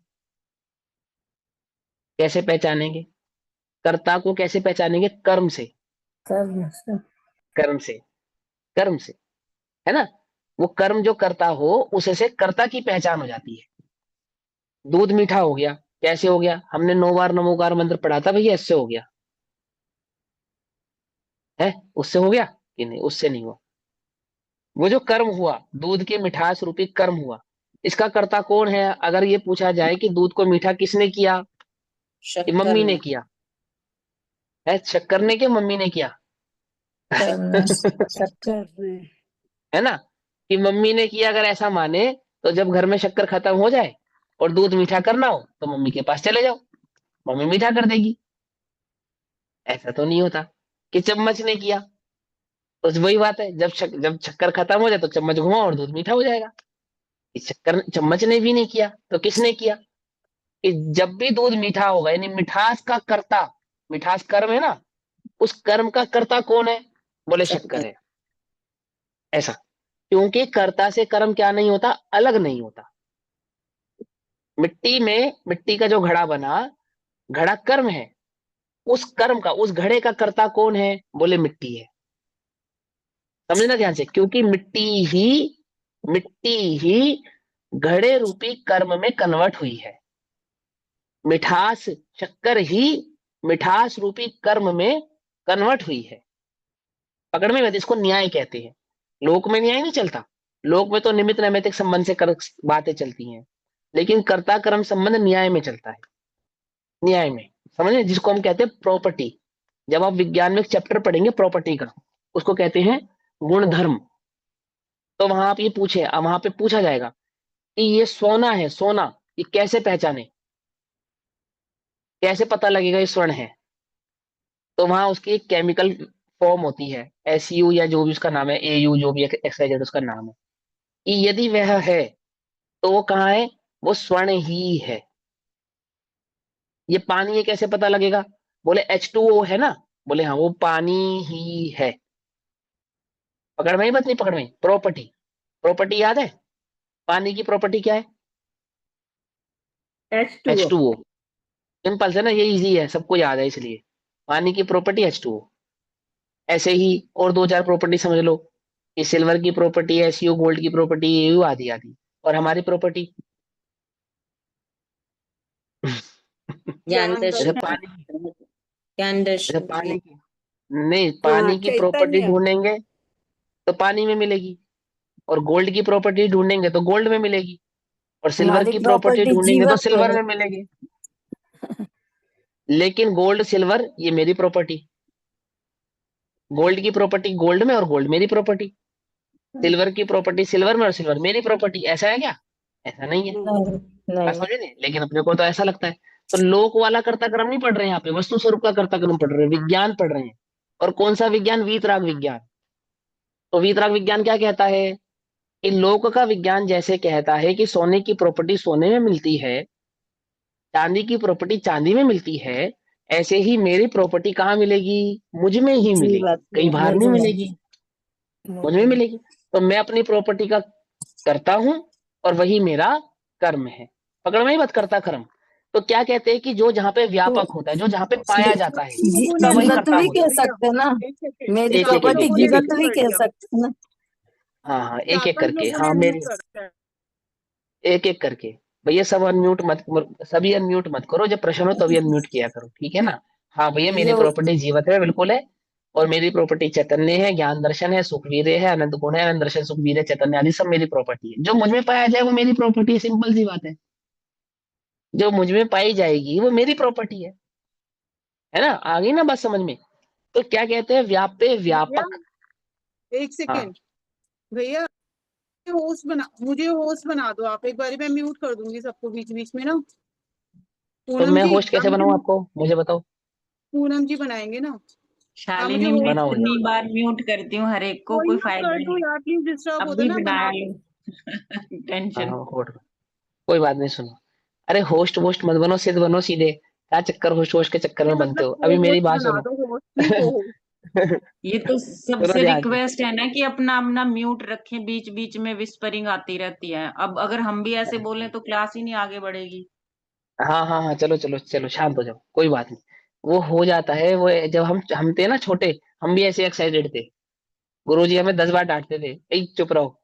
कैसे पहचानेंगे? कर्ता को कैसे पहचानेंगे? कर्म से, कर्म से। कर्म से, कर्म से, है ना। वो कर्म जो करता हो उसे से कर्ता की पहचान हो जाती है। दूध मीठा हो गया, कैसे हो गया? हमने 9 बार नमोकार मंत्र पढ़ा था भैया, इससे हो गया है। उससे हो गया कि नहीं? उससे नहीं हुआ। वो जो कर्म हुआ, दूध के मिठास रूपी कर्म हुआ, इसका कर्ता कौन है? अगर ये पूछा जाए कि दूध को मीठा किसने किया, कि शक्कर मम्मी ने ने। किया है, शक्कर ने, कि मम्मी ने किया? करने। शक्कर ने। है ना, कि मम्मी ने किया। अगर ऐसा माने तो जब घर में शक्कर खत्म हो जाए और दूध मीठा करना हो तो मम्मी के पास चले जाओ, मम्मी मीठा कर देगी। ऐसा तो नहीं होता कि चम्मच ने किया। तो वही बात है, जब शक्कर खत्म हो जाए तो चम्मच घुमाओ और दूध मीठा हो जाएगा। इस शक्कर, चम्मच ने भी नहीं किया तो किसने किया? कि जब भी दूध मीठा होगा, यानी मिठास का कर्ता, मिठास कर्म है ना, उस कर्म का कर्ता कौन है? बोले शक्कर शक्कर। है। ऐसा, क्योंकि कर्ता से कर्म क्या नहीं होता? अलग नहीं होता। मिट्टी में, मिट्टी का जो घड़ा बना, घड़ा कर्म है, उस कर्म का, उस घड़े का कर्ता कौन है? बोले मिट्टी है। समझना ध्यान से, क्योंकि ही मिट्टी ही घड़े रूपी कर्म में कन्वर्ट हुई है। मिठास, शक्कर ही मिठास रूपी कर्म में कन्वर्ट हुई है। पकड़ में, इसको न्याय कहते हैं। लोक में न्याय नहीं चलता, लोक में तो निमित्त नैमित्तिक संबंध से बातें चलती हैं, लेकिन कर्ता कर्म संबंध न्याय में चलता है। न्याय में, समझे, जिसको हम कहते हैं प्रॉपर्टी। जब आप विज्ञान में एक चैप्टर पढ़ेंगे प्रॉपर्टी का, उसको कहते हैं गुण धर्म। तो वहां आप ये पूछे, वहां पे पूछा जाएगा कि ये सोना है, सोना, ये कैसे पहचाने, कैसे पता लगेगा ये स्वर्ण है? तो वहां उसकी एक केमिकल फॉर्म होती है, SU या जो भी उसका नाम है, AU, जो भी XYZ उसका नाम है, कि यदि वह है तो वो कहाँ है? वो स्वर्ण ही है। ये पानी है, कैसे पता लगेगा? बोले H2O है ना, बोले हाँ वो पानी ही है। पकड़ में ही बात, नहीं पकड़ में? प्रॉपर्टी, प्रॉपर्टी याद है? पानी की प्रॉपर्टी क्या है? H2O। H2O। सिंपल से ना, ये इजी है, सबको याद है, इसलिए पानी की प्रॉपर्टी H2O। ऐसे ही और दो चार प्रॉपर्टी समझ लो, कि सिल्वर की प्रॉपर्टी है SU, गोल्ड की प्रॉपर्टी AU, आदि आदि। और हमारी प्रॉपर्टी ज्ञान जैसे दर्शन। पानी, ज्ञान जैसे दर्शन की। पानी की, नहीं, हाँ, पानी की प्रॉपर्टी चैतन्य। ढूंढेंगे तो पानी में मिलेगी, और गोल्ड की प्रॉपर्टी ढूंढेंगे तो गोल्ड में मिलेगी, और सिल्वर हमारी की प्रॉपर्टी प्रॉपर्टी ढूंढेंगे तो जीवत्व सिल्वर है। में मिलेगी। लेकिन गोल्ड सिल्वर ये मेरी प्रॉपर्टी, गोल्ड की प्रॉपर्टी गोल्ड में और गोल्ड मेरी प्रॉपर्टी, सिल्वर की प्रॉपर्टी सिल्वर में और सिल्वर मेरी प्रॉपर्टी। ऐसा है क्या? ऐसा नहीं है। नहीं। बात नहीं। समझे नहीं? लेकिन अपने को तो ऐसा लगता है। तो लोक वाला कर्ता क्रम नहीं पढ़ रहे हैं यहाँ पे, वस्तु स्वरूप का कर्ता क्रम पढ़ रहे हैं, विज्ञान पढ़ रहे हैं। और कौन सा विज्ञान? वीतराग विज्ञान। तो वीतराग विज्ञान क्या कहता है? इन लोक का विज्ञान जैसे कहता है कि सोने की प्रॉपर्टी सोने में मिलती है, चांदी की प्रॉपर्टी चांदी में मिलती है, ऐसे ही मेरी प्रॉपर्टी कहाँ मिलेगी? मुझ में ही मिलेगी, जीवत कहीं बाहर नहीं मुझे मिलेगी, मुझ में मिलेगी। तो मैं अपनी प्रॉपर्टी का करता हूं और वही मेरा कर्म है। पकड़ में ही बात, करता कर्म। तो क्या कहते हैं कि जो जहाँ पे तो व्यापक होता है, जो जहाँ पे पाया जाता है, लोगों उसका ने वही नहीं जीवत करता भी होता कह है। सकते हैं ना, एक सेकेंड, मेरी एक एक एक व्यापक प्रॉपर्टी एक लोगों एक ने एक जीवत म्यूट भी कर कह दिया, सकते हैं ना। हाँ हाँ, एक एक व्यापक करके, लोगों हाँ ने म्यूट मेरी, कर दिया है। एक एक करके। भैया सब अनम्यूट मत, सभी अनम्यूट मत करो, जब प्रश्न हो तभी अनम्यूट किया करो, ठीक है ना? हाँ भैया, मेरी ये प्रॉपर्टी जीवत है, बिल्कुल है। और मेरी प्रॉपर्टी चैतन्य है, ज्ञान दर्शन है, सुखवीर है, अनंत गुण है, अनंत दर्शन, सुखवीर है, चैतन्य आदि सब मेरी प्रॉपर्टी है। जो मुझ में पाया जाए वो मेरी प्रॉपर्टी है, सिंपल सी बात है। जो मुझ में पाई जाएगी वो मेरी प्रॉपर्टी है ना? आ गई ना बात समझ में? तो क्या कहते हैं, व्याप्य भैया व्यापक। एक हाँ, सेकेंड, भैया मुझे होस्ट बना दो आप, एक बारी मैं म्यूट कर दूंगी सबको बीच बीच में ना। तो पूनम मैं जी होस्ट आप कैसे मुझे, बनाऊं आपको, मुझे बताओ। पूनम जी बनाएंगे ना, आप मुझे शालिनी, मैं होस्ट बनाओ बना इतनी दो। बार म्यूट करती हूँ हर एक को, कोई कोई ना, फायदा कर दो नहीं। यार, प्लीज डिस्टर्ब अब होता भी है ना, बना बना दो। लो। हाँ टेंशन। हाँ, कोई बात नहीं, सुनो। अरे होस्ट वोस्ट मत बनो, सिद्ध बनो सीधे। क्या चक्कर होस्ट वोस्ट के चक्कर ये में बनते मतलब हो? को अभी मेरी होस्ट बात बना सुनो। दो, होस्ट नहीं को होस्ट। ये तो सुनो सबसे ध्यान से। रिक्वेस्ट है ना कि अपना अपना म्यूट रखें, बीच बीच में विस्परिंग आती रहती है। अब अगर हम भी ऐसे बोलें तो क्लास ही नहीं आगे बढ़ेगी। हाँ हाँ हाँ, चलो चलो चलो, शांत हो जाओ, कोई बात नहीं। वो हो जाता है वो, जब हम थे ना छोटे, हम भी ऐसे एक्साइटेड थे। गुरुजी हमें 10 बार डांटते थे, "ए, चुप रहो।"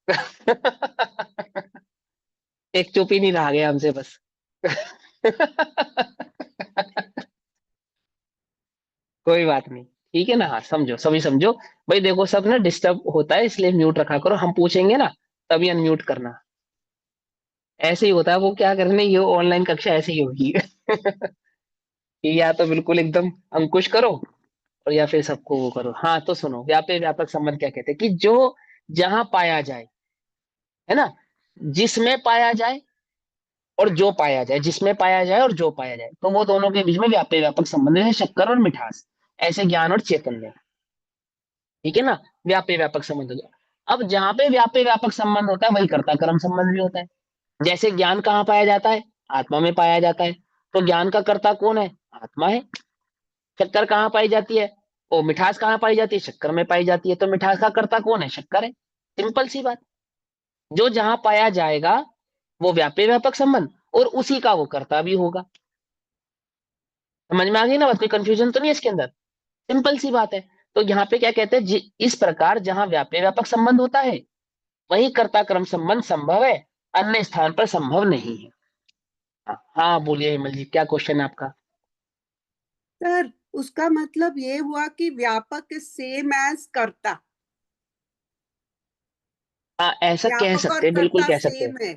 एक चुप ही नहीं रहा गया हमसे बस। कोई बात नहीं, ठीक है ना? हाँ, समझो, सभी समझो। भाई देखो, सब ना डिस्टर्ब होता है, इसलिए म्यूट रखा करो। हम पूछेंगे ना, तभी अनम्यूट करना। ऐसे ही होता है, वो क्या करने, ये ऑनलाइन कक्षा ऐसे ही होगी। कि या तो बिल्कुल एकदम अंकुश करो, और या फिर सबको वो करो। हाँ तो सुनो, व्यापक व्यापक संबंध क्या कहते हैं कि जो जहां पाया जाए, है ना, जिसमें पाया जाए और जो पाया जाए, जिसमें पाया जाए और जो पाया जाए, तो वो दोनों के बीच में व्यापक व्यापक संबंध है, शक्कर और मिठास। ऐसे ज्ञान और चैतन्य, ठीक है ना? व्यापक व्यापक संबंध हो गया। अब जहां पे व्यापक व्यापक संबंध होता है, वही कर्ता कर्म संबंध भी होता है। जैसे ज्ञान कहाँ पाया जाता है? आत्मा में पाया जाता है। तो ज्ञान का कर्ता कौन है? आत्मा है। शक्कर कहाँ पाई जाती है? ओ, मिठास कहाँ पाई जाती है? शक्कर में पाई जाती है। तो मिठास का कर्ता कौन है? शक्कर है। सिंपल सी बात। जो जहां पाया जाएगा वो व्यापक व्यापक संबंध, और उसी का वो कर्ता भी होगा। समझ में आ गई ना बात? कोई कंफ्यूजन तो नहीं है इसके अंदर? सिंपल सी बात है। तो यहाँ पे क्या कहते हैं, इस प्रकार जहां व्यापक व्यापक संबंध होता है, वही कर्ता कर्म संबंध संभव है, अन्य स्थान पर संभव नहीं है। हाँ हाँ, बोलिए हेमल जी, क्या क्वेश्चन है आपका? सर उसका मतलब ये हुआ कि व्यापक सेम एज कर्ता, हाँ, ऐसा कह व्यापक और सकते हैं, बिल्कुल कर्ता कह सकते हैं। सेम है।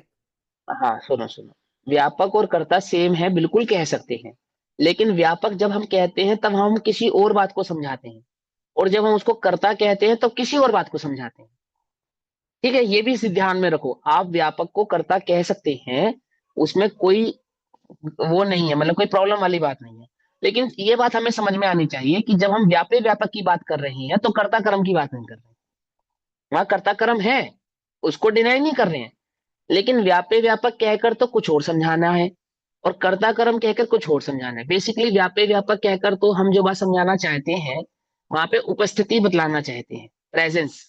हाँ सुनो सुनो, व्यापक और कर्ता सेम है, बिल्कुल कह सकते हैं। लेकिन व्यापक जब हम कहते हैं तब हम किसी और बात को समझाते हैं, और जब हम उसको कर्ता कहते हैं तो किसी और बात को समझाते हैं। ठीक है, ये भी ध्यान में रखो। आप व्यापक को कर्ता कह सकते हैं, उसमें कोई वो नहीं है, मतलब कोई प्रॉब्लम वाली बात नहीं है। लेकिन ये बात हमें समझ में आनी चाहिए कि जब हम व्यापक व्यापक की बात कर रहे हैं तो कर्ता कर्म की बात नहीं कर रहे हैं। वहां कर्ता कर्म है, उसको डिनाई नहीं कर रहे हैं। लेकिन व्यापक व्यापक कहकर तो कुछ और समझाना है, और कर्ता कर्म कहकर कुछ और समझाना है। बेसिकली व्यापक व्यापक कहकर तो हम जो बात समझाना चाहते हैं, वहां पे उपस्थिति बतलाना चाहते हैं, प्रेजेंस।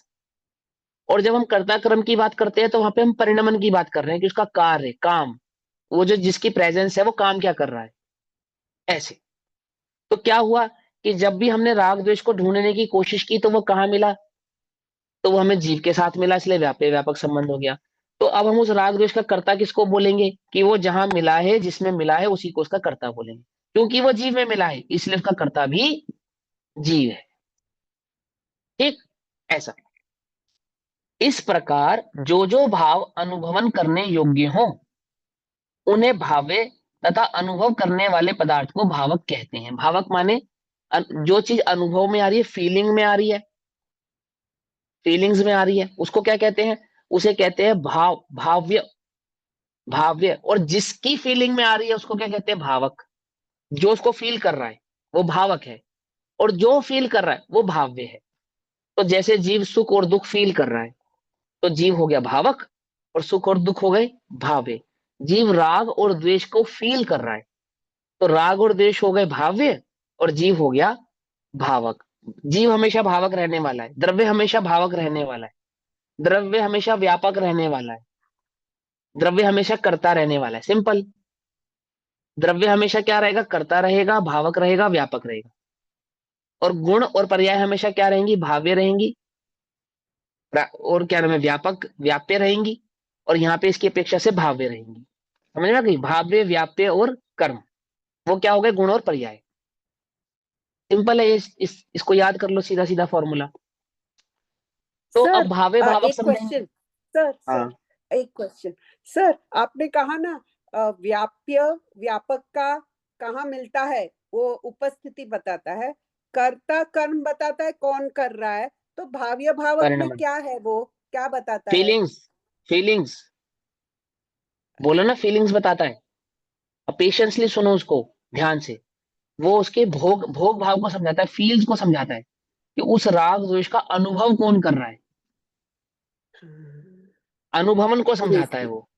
और जब हम कर्ता कर्म की बात करते हैं तो वहां पे हम परिणमन की बात कर रहे हैं कि उसका कार्य, काम, वो जो जिसकी प्रेजेंस है वो काम क्या कर रहा है, ऐसे। तो क्या हुआ कि जब भी हमने राग द्वेष को ढूंढने की कोशिश की तो वो कहाँ मिला? तो वो हमें जीव के साथ मिला, इसलिए व्यापक व्यापक संबंध हो गया। तो अब हम उस राग द्वेष का कर्ता किसको बोलेंगे? कि वो जहां मिला है, जिसमें मिला है, उसी को उसका कर्ता बोलेंगे। क्योंकि वो जीव में मिला है, इसलिए उसका कर्ता भी जीव है। ठीक, ऐसा। इस प्रकार जो जो भाव अनुभवन करने योग्य हो, उन्हें भाव्य तथा अनुभव करने वाले पदार्थ को भावक कहते हैं। भावक माने जो चीज अनुभव में आ रही है, फीलिंग में आ रही है, फीलिंग्स में आ रही है, उसको क्या कहते हैं? उसे कहते हैं भाव, भाव्य, भाव्य। और जिसकी फीलिंग में आ रही है उसको क्या कहते हैं? भावक। जो उसको फील कर रहा है वो भावक है, और जो फील कर रहा है वो भाव्य है। तो जैसे जीव सुख और दुख फील कर रहा है, तो जीव हो गया भावक और सुख और दुख हो गए भाव्य। जीव राग और द्वेष को फील कर रहा है, तो राग और द्वेष हो गए भाव्य और जीव हो गया भावक। जीव हमेशा भावक रहने वाला है, द्रव्य हमेशा भावक रहने वाला है, द्रव्य हमेशा व्यापक रहने वाला है, द्रव्य हमेशा करता रहने वाला है। सिंपल। द्रव्य हमेशा क्या रहेगा? करता रहेगा, भावक रहेगा, व्यापक रहेगा। और गुण और पर्याय हमेशा क्या रहेंगी? भाव्य रहेंगी, और क्या नाम है, व्यापक व्याप्य रहेंगी, और यहाँ पे इसकी अपेक्षा से भाव्य रहेंगी। समझ में आ गई? भाव्य, व्याप्य और कर्म, वो क्या हो गए? गुण और पर्याय। सिंपल है, इसको याद कर लो, सीधा सीधा फॉर्मूला। तो अब सर भावे भावक एक समझेंगे। क्वेश्चन सर हाँ, सर एक क्वेश्चन सर, आपने कहा ना व्याप्य व्यापक का कहाँ मिलता है, वो उपस्थिति बताता है, कर्ता कर्म बताता है कौन कर रहा है, तो भाव्य भावक में परिणाम, क्या है, वो क्या बताता है? फीलिंग्स, फीलिंग्स बोलो ना, फीलिंग्स बताता है। अब पेशेंसली सुनो उसको ध्यान से। वो उसके भोग भोग भाव को समझाता है, फील्स को समझाता है कि उस राग द्वेष का अनुभव कौन कर रहा है। अनुभवन को समझाता है जी। वो,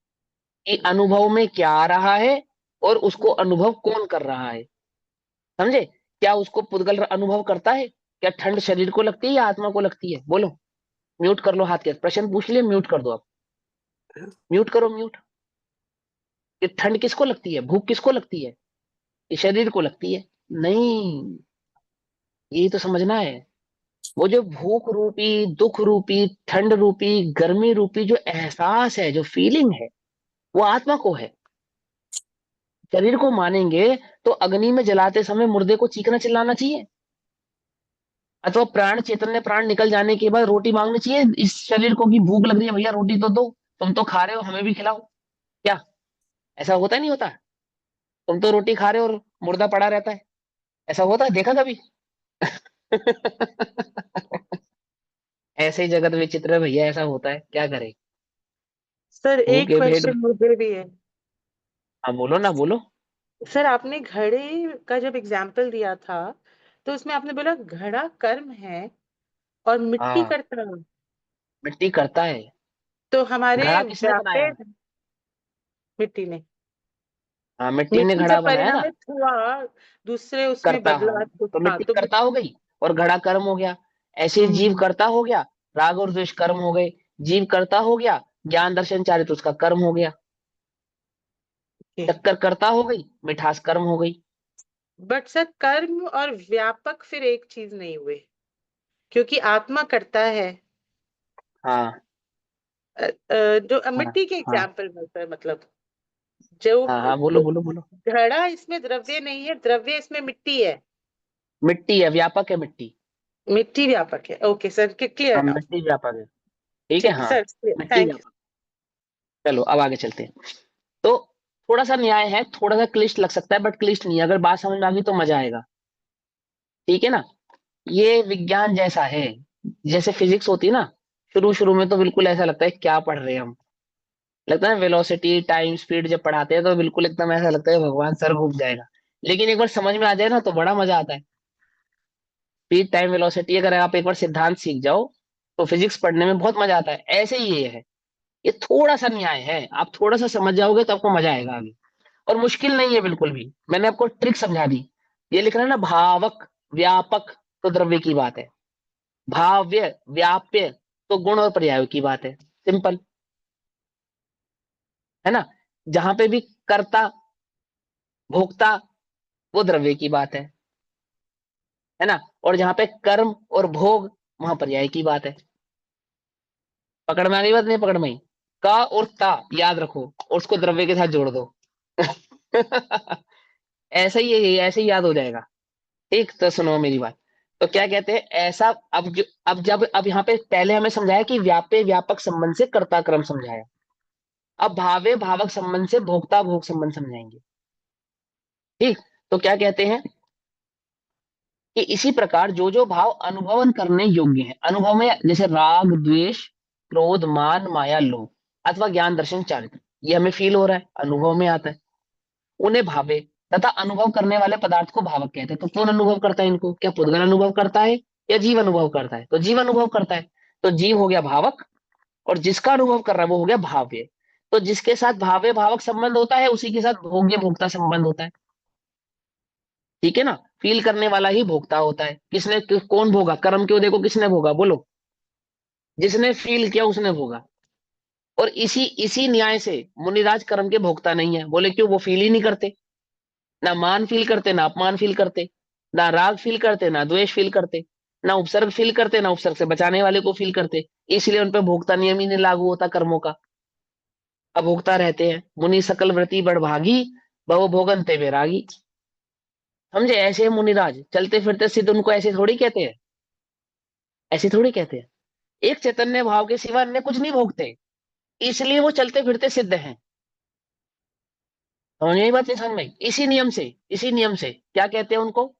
कि अनुभव में क्या आ रहा है और उसको अनुभव कौन कर रहा है। समझे? क्या उसको पुद्गल अनुभव करता है? क्या ठंड शरीर को लगती है या आत्मा को लगती है? बोलो। म्यूट कर लो हाथ के, प्रश्न पूछ लिए, म्यूट कर दो अब, म्यूट करो, म्यूट। कि ठंड किसको लगती है, भूख किसको लगती है? ये शरीर को लगती है। नहीं, यही तो समझना है। वो जो भूख रूपी, दुख रूपी, ठंड रूपी, गर्मी रूपी जो एहसास है, जो फीलिंग है, वो आत्मा को है। शरीर को मानेंगे तो अग्नि में जलाते समय मुर्दे को चीखना चिल्लाना चाहिए, अथवा प्राण चैतन्य प्राण निकल जाने के बाद रोटी मांगनी चाहिए इस शरीर को कि भूख लग रही है भैया, रोटी तो दो, तुम तो खा रहे हो, हमें भी खिलाओ। क्या ऐसा होता है? नहीं होता? तुम तो रोटी खा रहे हो और मुर्दा पड़ा रहता है, ऐसा होता है? देखा कभी? ऐसे ही जगत विचित्र है भैया, ऐसा होता है, क्या करें। सर एक भूखे पेट। क्वेश्चन मुझे भी है। हाँ बोलो ना, बोलो। सर आपने घड़े का जब एग्जाम्पल दिया था, तो उसमें आपने बोला घड़ा कर्म है और मिट्टी हाँ, करता है, मिट्टी करता है। तो हमारे घड़ा किसने बनाया? व्यापे मिट्टी ने, हाँ, मिट्टी ने मिट्टी घड़ा जब बनाया ना। परिणामित हुआ दूसरे उसमें करता, हाँ, बदला तो तो हाँ मिट्टी तो करता हो गई और घड़ा कर्म हो गया। ऐसे जीव हम्म, करता हो गया, राग और द्वेष कर्म हो गए। जीव करता हो गया, ज्ञान दर्शन चारित्र उसका कर्म हो गया। चक्कर करता हो गई, मिठास कर्म हो गई। बट सर कर्म और व्यापक फिर एक चीज नहीं हुए, क्योंकि आत्मा करता है। हाँ जो हाँ मिट्टी के हाँ एग्जाम्पल में सर, मतलब जो हाँ हाँ, बोलो बोलो बोलो। घड़ा इसमें द्रव्य नहीं है, द्रव्य इसमें मिट्टी है, मिट्टी है, व्यापक है मिट्टी। मिट्टी व्यापक है। ओके सर, क्लियर हाँ, नाउ। मिट्टी व्यापक है। ठीक है, ठीक है हाँ, सर, मिट्टी थैंक यू। व्यापक। चलो अब आगे चलते हैं। तो थोड़ा सा न्याय है, थोड़ा सा क्लिष्ट लग सकता है, बट क्लिष्ट नहीं है। अगर बात समझ में आ गई तो मजा आएगा। ठीक है ना? ये विज्ञान जैसा है, जैसे फिजिक्स होती है ना। शुरू शुरू में तो बिल्कुल ऐसा लगता है क्या पढ़ रहे हैं हम। लगता है वेलोसिटी, टाइम, स्पीड जब पढ़ाते हैं तो बिल्कुल एकदम ऐसा लगता है भगवान सर घूम जाएगा। लेकिन एक बार समझ में आ जाए ना तो बड़ा मजा आता है। स्पीड, टाइम, वेलोसिटी अगर आप एक बार सिद्धांत सीख जाओ तो फिजिक्स पढ़ने में बहुत मजा आता है। ऐसे ही ये है, ये थोड़ा सा न्याय है, आप थोड़ा सा समझ जाओगे तो आपको मजा आएगा आगे। और मुश्किल नहीं है बिल्कुल भी, मैंने आपको ट्रिक समझा दी। ये लिख रहा है ना भावक, व्यापक, तो द्रव्य की बात है। भाव्य, व्याप्य, तो गुण और पर्यायों की बात है। सिंपल है ना? जहां पे भी कर्ता, भोक्ता, वो द्रव्य की बात है ना? और जहां पे कर्म और भोग, वहां पर्याय की बात है। पकड़ में आ गई बात? नहीं पकड़ में आई? का और ता याद रखो और उसको द्रव्य के साथ जोड़ दो। ऐसा ही है, ऐसे ही याद हो जाएगा। ठीक, तो सुनो मेरी बात। तो क्या कहते हैं ऐसा, अब यहाँ पे पहले हमें समझाया कि व्याप्य व्यापक संबंध से कर्ता क्रम समझाया। अब भावे भावक संबंध से भोक्ता भोग संबंध समझाएंगे। ठीक, तो क्या कहते हैं कि इसी प्रकार जो जो भाव अनुभवन करने योग्य है, अनुभव में जैसे राग, द्वेष, क्रोध, मान, माया, लोभ, अथवा ज्ञान दर्शन चारित्र, ये हमें फील हो रहा है, अनुभव में आता है, उन्हें भावे, तथा अनुभव करने वाले पदार्थ को भावक कहते हैं। तो कौन अनुभव करता है इनको? क्या पुद्गल अनुभव करता है या जीव अनुभव करता है? तो जीव अनुभव करता है, तो जीव हो गया भावक और जिसका अनुभव कर रहा है वो हो गया भाव्य। तो जिसके साथ भाव्य भावक संबंध होता है उसी के साथ भोग्य भोक्ता संबंध होता है। ठीक है ना, फील करने वाला ही भोक्ता होता है। कौन भोगा? कर्म क्यों, देखो किसने भोगा, बोलो। जिसने फील किया उसने भोगा। और इसी इसी न्याय से मुनिराज कर्म के भोक्ता नहीं है। बोले क्यों? वो फील ही नहीं करते, ना मान फील करते, ना अपमान फील करते, ना राग फील करते, ना द्वेष फील करते, ना उपसर्ग फील करते, ना उपसर्ग से बचाने वाले को फील करते। इसलिए उन पर भोक्ता नियम ही नहीं लागू होता कर्मों का, अभोक्ता रहते हैं। मुनि सकल व्रति बड़भागी, भव भोगनते वैरागी। समझे? ऐसे मुनिराज चलते फिरते सिद्ध, उनको ऐसे थोड़ी कहते हैं, ऐसे थोड़ी कहते हैं। एक चैतन्य भाव के सिवा अन्य कुछ नहीं भोगते, इसलिए वो चलते फिरते सिद्ध हैं। समझ में बात? नहीं समझ में? इसी नियम से क्या कहते हैं उनको?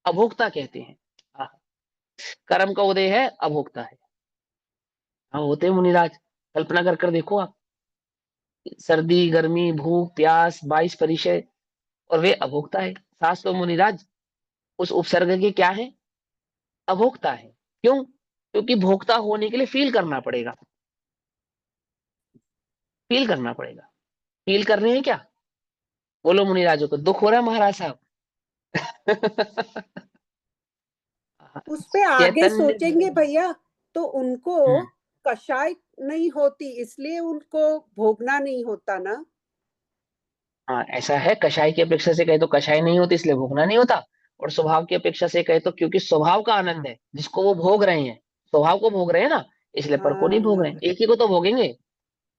अभोक्ता कहते हैं। हाँ, कर्म का उदय है, अभोक्ता है। हाँ, होते हैं मुनिराज। कल्पना कर कर देखो आप, सर्दी गर्मी भूख प्यास 22 परिचय, और वे अभोक्ता है। सास तो मुनिराज उस उपसर्ग के क्या है? अभोक्ता है। क्यों? क्योंकि भोक्ता होने के लिए फील करना पड़ेगा, फील करना पड़ेगा। फील कर रहे हैं क्या? बोलो मुनिराजों को दुख हो रहा है महाराज साहब? उस पे आगे चैतन्य, सोचेंगे भैया, तो उनको हम्म, कषाय नहीं होती, इसलिए उनको भोगना नहीं होता ना। हाँ ऐसा है। कषाय की अपेक्षा से कहे तो कषाय नहीं होती इसलिए भोगना नहीं होता, और स्वभाव की अपेक्षा से कहे तो क्योंकि स्वभाव का आनंद है जिसको वो भोग रहे हैं, स्वभाव को भोग रहे हैं ना, इसलिए पर को नहीं भोग रहे हैं। हाँ एक ही को तो भोगेंगे,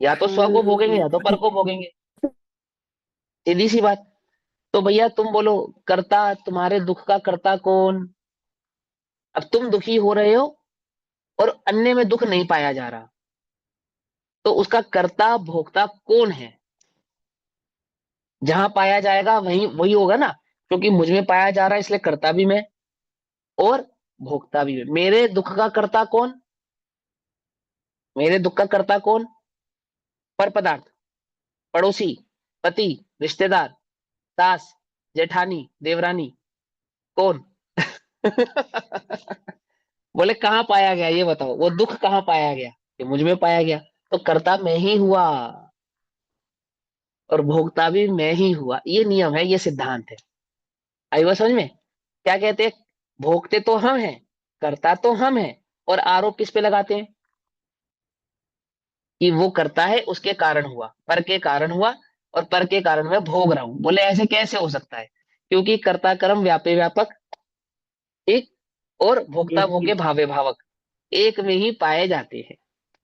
या तो स्व को भोगेंगे या तो पर को भोगेंगे, सीधी सी बात। तो भैया तुम बोलो, कर्ता, तुम्हारे दुख का कर्ता कौन? अब तुम दुखी हो रहे हो और अन्य में दुख नहीं पाया जा रहा, तो उसका कर्ता भोक्ता कौन है? जहां पाया जाएगा वही वही होगा ना, क्योंकि मुझ में पाया जा रहा है इसलिए कर्ता भी मैं और भोक्ता भी मैं। मेरे दुख का कर्ता कौन? मेरे दुख का कर्ता कौन? पर पदार्थ, पड़ोसी, पति, रिश्तेदार, सास, जेठानी, देवरानी, कौन? बोले कहाँ पाया गया ये बताओ, वो दुख कहाँ पाया गया? ये मुझ में पाया गया, तो कर्ता मैं ही हुआ और भोक्ता भी मैं ही हुआ। ये नियम है, ये सिद्धांत है। आई बात समझ में? क्या कहते हैं? भोगते तो हम हैं, करता तो हम हैं, और आरोप किस पे लगाते हैं? कि वो करता है उसके कारण हुआ, पर के कारण हुआ, और पर के कारण मैं भोग रहा हूं। बोले ऐसे कैसे हो सकता है? क्योंकि कर्ता कर्म व्यापे व्यापक एक, और भोक्ता भोग्य भावे भावक एक में ही पाए जाते हैं,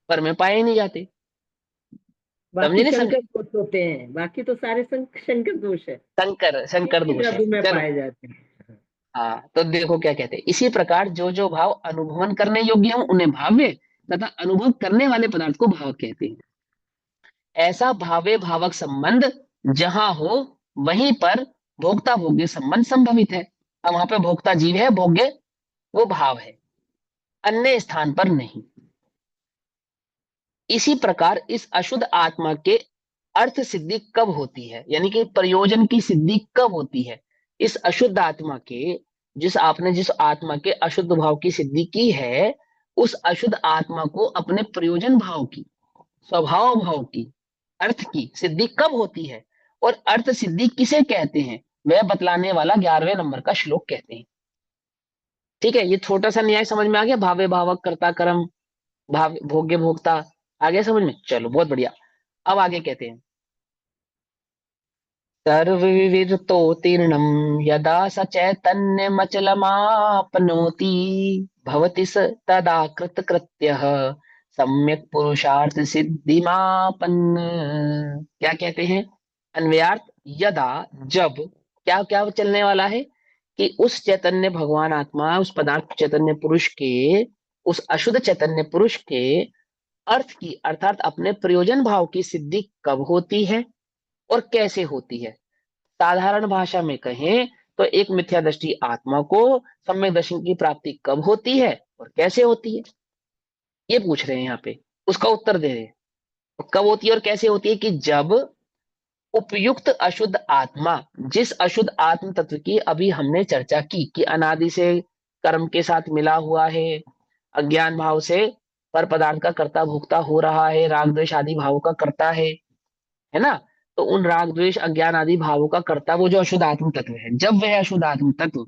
पर में पाए नहीं जाते। समझे बाकी नहीं समझे? शंकर दोष होते हैं, बाकी तो सारे शंकर दोष है, शंकर शंकर एक ही दोष है। जादू में चलो, पाए जाते हैं। हाँ तो देखो क्या कहते हैं। इसी प्रकार जो जो भाव अनुभवन करने योग्य हो उन्हें भाव्य, तथा अनुभव करने वाले पदार्थ को भाव कहते हैं। ऐसा भावे भावक संबंध जहां हो वहीं पर भोक्ता भोग्य संबंध संभवित है। अब वहां पे भोक्ता जीव है, भोग्य वो भाव है, अन्य स्थान पर नहीं। इसी प्रकार इस अशुद्ध आत्मा के अर्थ सिद्धि कब होती है, यानी कि प्रयोजन की सिद्धि कब होती है? इस अशुद्ध आत्मा के, जिस आत्मा के अशुद्ध भाव की सिद्धि की है, उस अशुद्ध आत्मा को अपने प्रयोजन भाव की, स्वभाव भाव की, अर्थ की सिद्धि कब होती है, और अर्थ सिद्धि किसे कहते हैं, वह बतलाने वाला 11वें नंबर का श्लोक कहते हैं। ठीक है, ये छोटा सा न्याय समझ में आ गया? भावे भावक, कर्ता कर्म, भाव भोग्य भोक्ता, आ गया समझ में? चलो बहुत बढ़िया। अब आगे कहते हैं, सर्वविवृतोत्तीर्णं यदा स चैतन्यमचलमाप्नोति भवति स तदा कृतकृत्यः सम्यक् पुरुषार्थ सिद्धिमापन्न। क्या कहते हैं? अन्वयार्थ, यदा, जब, क्या क्या चलने वाला है? कि उस चैतन्य भगवान आत्मा, उस पदार्थ चैतन्य पुरुष के, उस अशुद्ध चैतन्य पुरुष के अर्थ की, अर्थात अपने प्रयोजन भाव की सिद्धि कब होती है और कैसे होती है। साधारण भाषा में कहें तो एक मिथ्या दृष्टि आत्मा को सम्यक दर्शन की प्राप्ति कब होती है और कैसे होती है, ये पूछ रहे हैं यहाँ पे, उसका उत्तर दे रहे हैं। कब होती है और कैसे होती है? कि जब उपयुक्त अशुद्ध आत्मा, जिस अशुद्ध आत्म तत्व की अभी हमने चर्चा की कि अनादि से कर्म के साथ मिला हुआ है, अज्ञान भाव से पर पदार्थ का कर्ता भोक्ता हो रहा है, राग द्वेष आदि भावों का कर्ता है ना। तो उन राग द्वेष अज्ञान आदि भावों का कर्ता वो जो अशुद्ध आत्म तत्व है, जब वह अशुद्ध आत्म तत्व,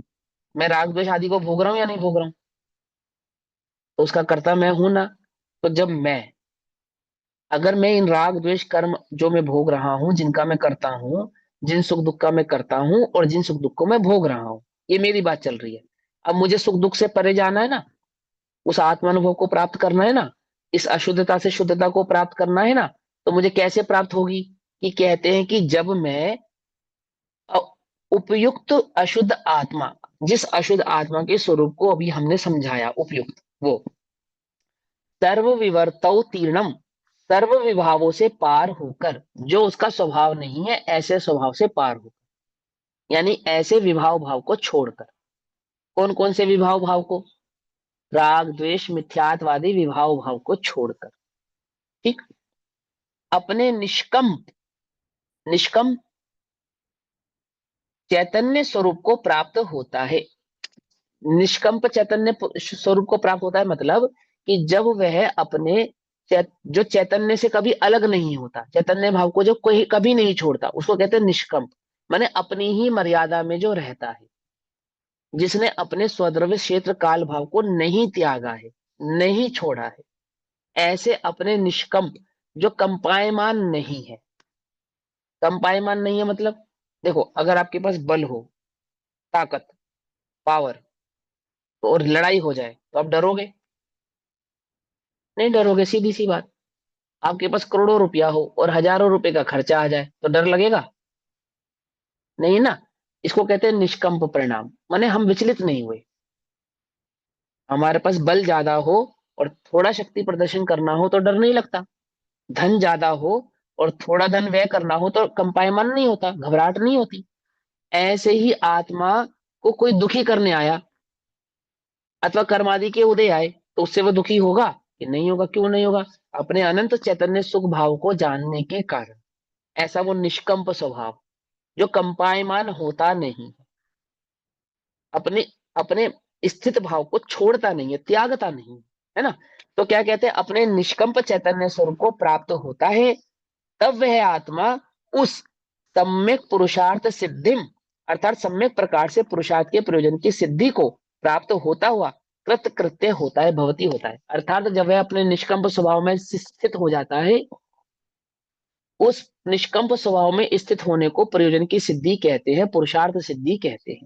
मैं राग द्वेष आदि को भोग रहा हूं या नहीं भोग रहा हूं, तो उसका कर्ता मैं हूं ना। तो जब अगर मैं इन राग द्वेष कर्म जो मैं भोग रहा हूं, जिनका मैं करता हूं, जिन सुख दुख का मैं करता हूं और जिन सुख दुख को मैं भोग रहा हूं, ये मेरी बात चल रही है। अब मुझे सुख दुख से परे जाना है ना, उस आत्मानुभव को प्राप्त करना है ना, इस अशुद्धता से शुद्धता को प्राप्त करना है ना। तो मुझे कैसे प्राप्त होगी, कि कहते हैं कि जब मैं अ- उपयुक्त अशुद्ध आत्मा, जिस अशुद्ध आत्मा के स्वरूप को अभी हमने समझाया, उपयुक्त वो सर्व विवर्तौ तीर्णम, सर्व विभावों से पार होकर, जो उसका स्वभाव नहीं है ऐसे स्वभाव से पार हो, यानी ऐसे विभाव भाव को छोड़कर। कौन कौन से विभाव भाव को, राग द्वेष मिथ्यात्वादी विभाव भाव को छोड़कर, ठीक, अपने निष्कंप निष्कंप चैतन्य स्वरूप को प्राप्त होता है। निष्कंप चैतन्य स्वरूप को प्राप्त होता है मतलब कि जब वह अपने जो चैतन्य से कभी अलग नहीं होता, चैतन्य भाव को जो कोई कभी नहीं छोड़ता, उसको कहते हैं निष्कंप। माने अपनी ही मर्यादा में जो रहता है, जिसने अपने स्वद्रव्य क्षेत्र काल भाव को नहीं त्यागा है, नहीं छोड़ा है, ऐसे अपने निष्कंप, जो कंपायमान नहीं है। कंपायमान नहीं है मतलब, देखो अगर आपके पास बल हो, ताकत, पावर, तो और लड़ाई हो जाए तो आप डरोगे? नहीं डरोगे, सीधी सी बात। आपके पास करोड़ों रुपया हो और हजारों रुपए का खर्चा आ जाए तो डर लगेगा? नहीं ना। इसको कहते हैं निष्कंप परिणाम, माने हम विचलित नहीं हुए। हमारे पास बल ज्यादा हो और थोड़ा शक्ति प्रदर्शन करना हो तो डर नहीं लगता, धन ज्यादा हो और थोड़ा धन व्यय करना हो तो कंपायमान नहीं होता, घबराहट नहीं होती। ऐसे ही आत्मा को कोई दुखी करने आया अथवा कर्मादि के उदय आए तो उससे वह दुखी होगा कि नहीं होगा? क्यों नहीं होगा? अपने अनंत चैतन्य सुख भाव को जानने के कारण। ऐसा वो निष्कंप स्वभाव जो कंपायमान होता नहीं, अपने अपने स्थित भाव को छोड़ता नहीं है, त्यागता नहीं है ना। तो क्या कहते हैं, अपने निष्कंप चैतन्य स्वरूप को प्राप्त होता है, तब वह आत्मा उस सम्यक पुरुषार्थ सिद्धिम, अर्थात सम्यक प्रकार से पुरुषार्थ के प्रयोजन की सिद्धि को प्राप्त होता हुआ कृत कृत्य होता है, भवती होता है। अर्थात जब वह अपने निष्कंप स्वभाव में स्थित हो जाता है, उस निष्कंप स्वभाव में स्थित होने को प्रयोजन की सिद्धि कहते हैं, पुरुषार्थ सिद्धि कहते हैं।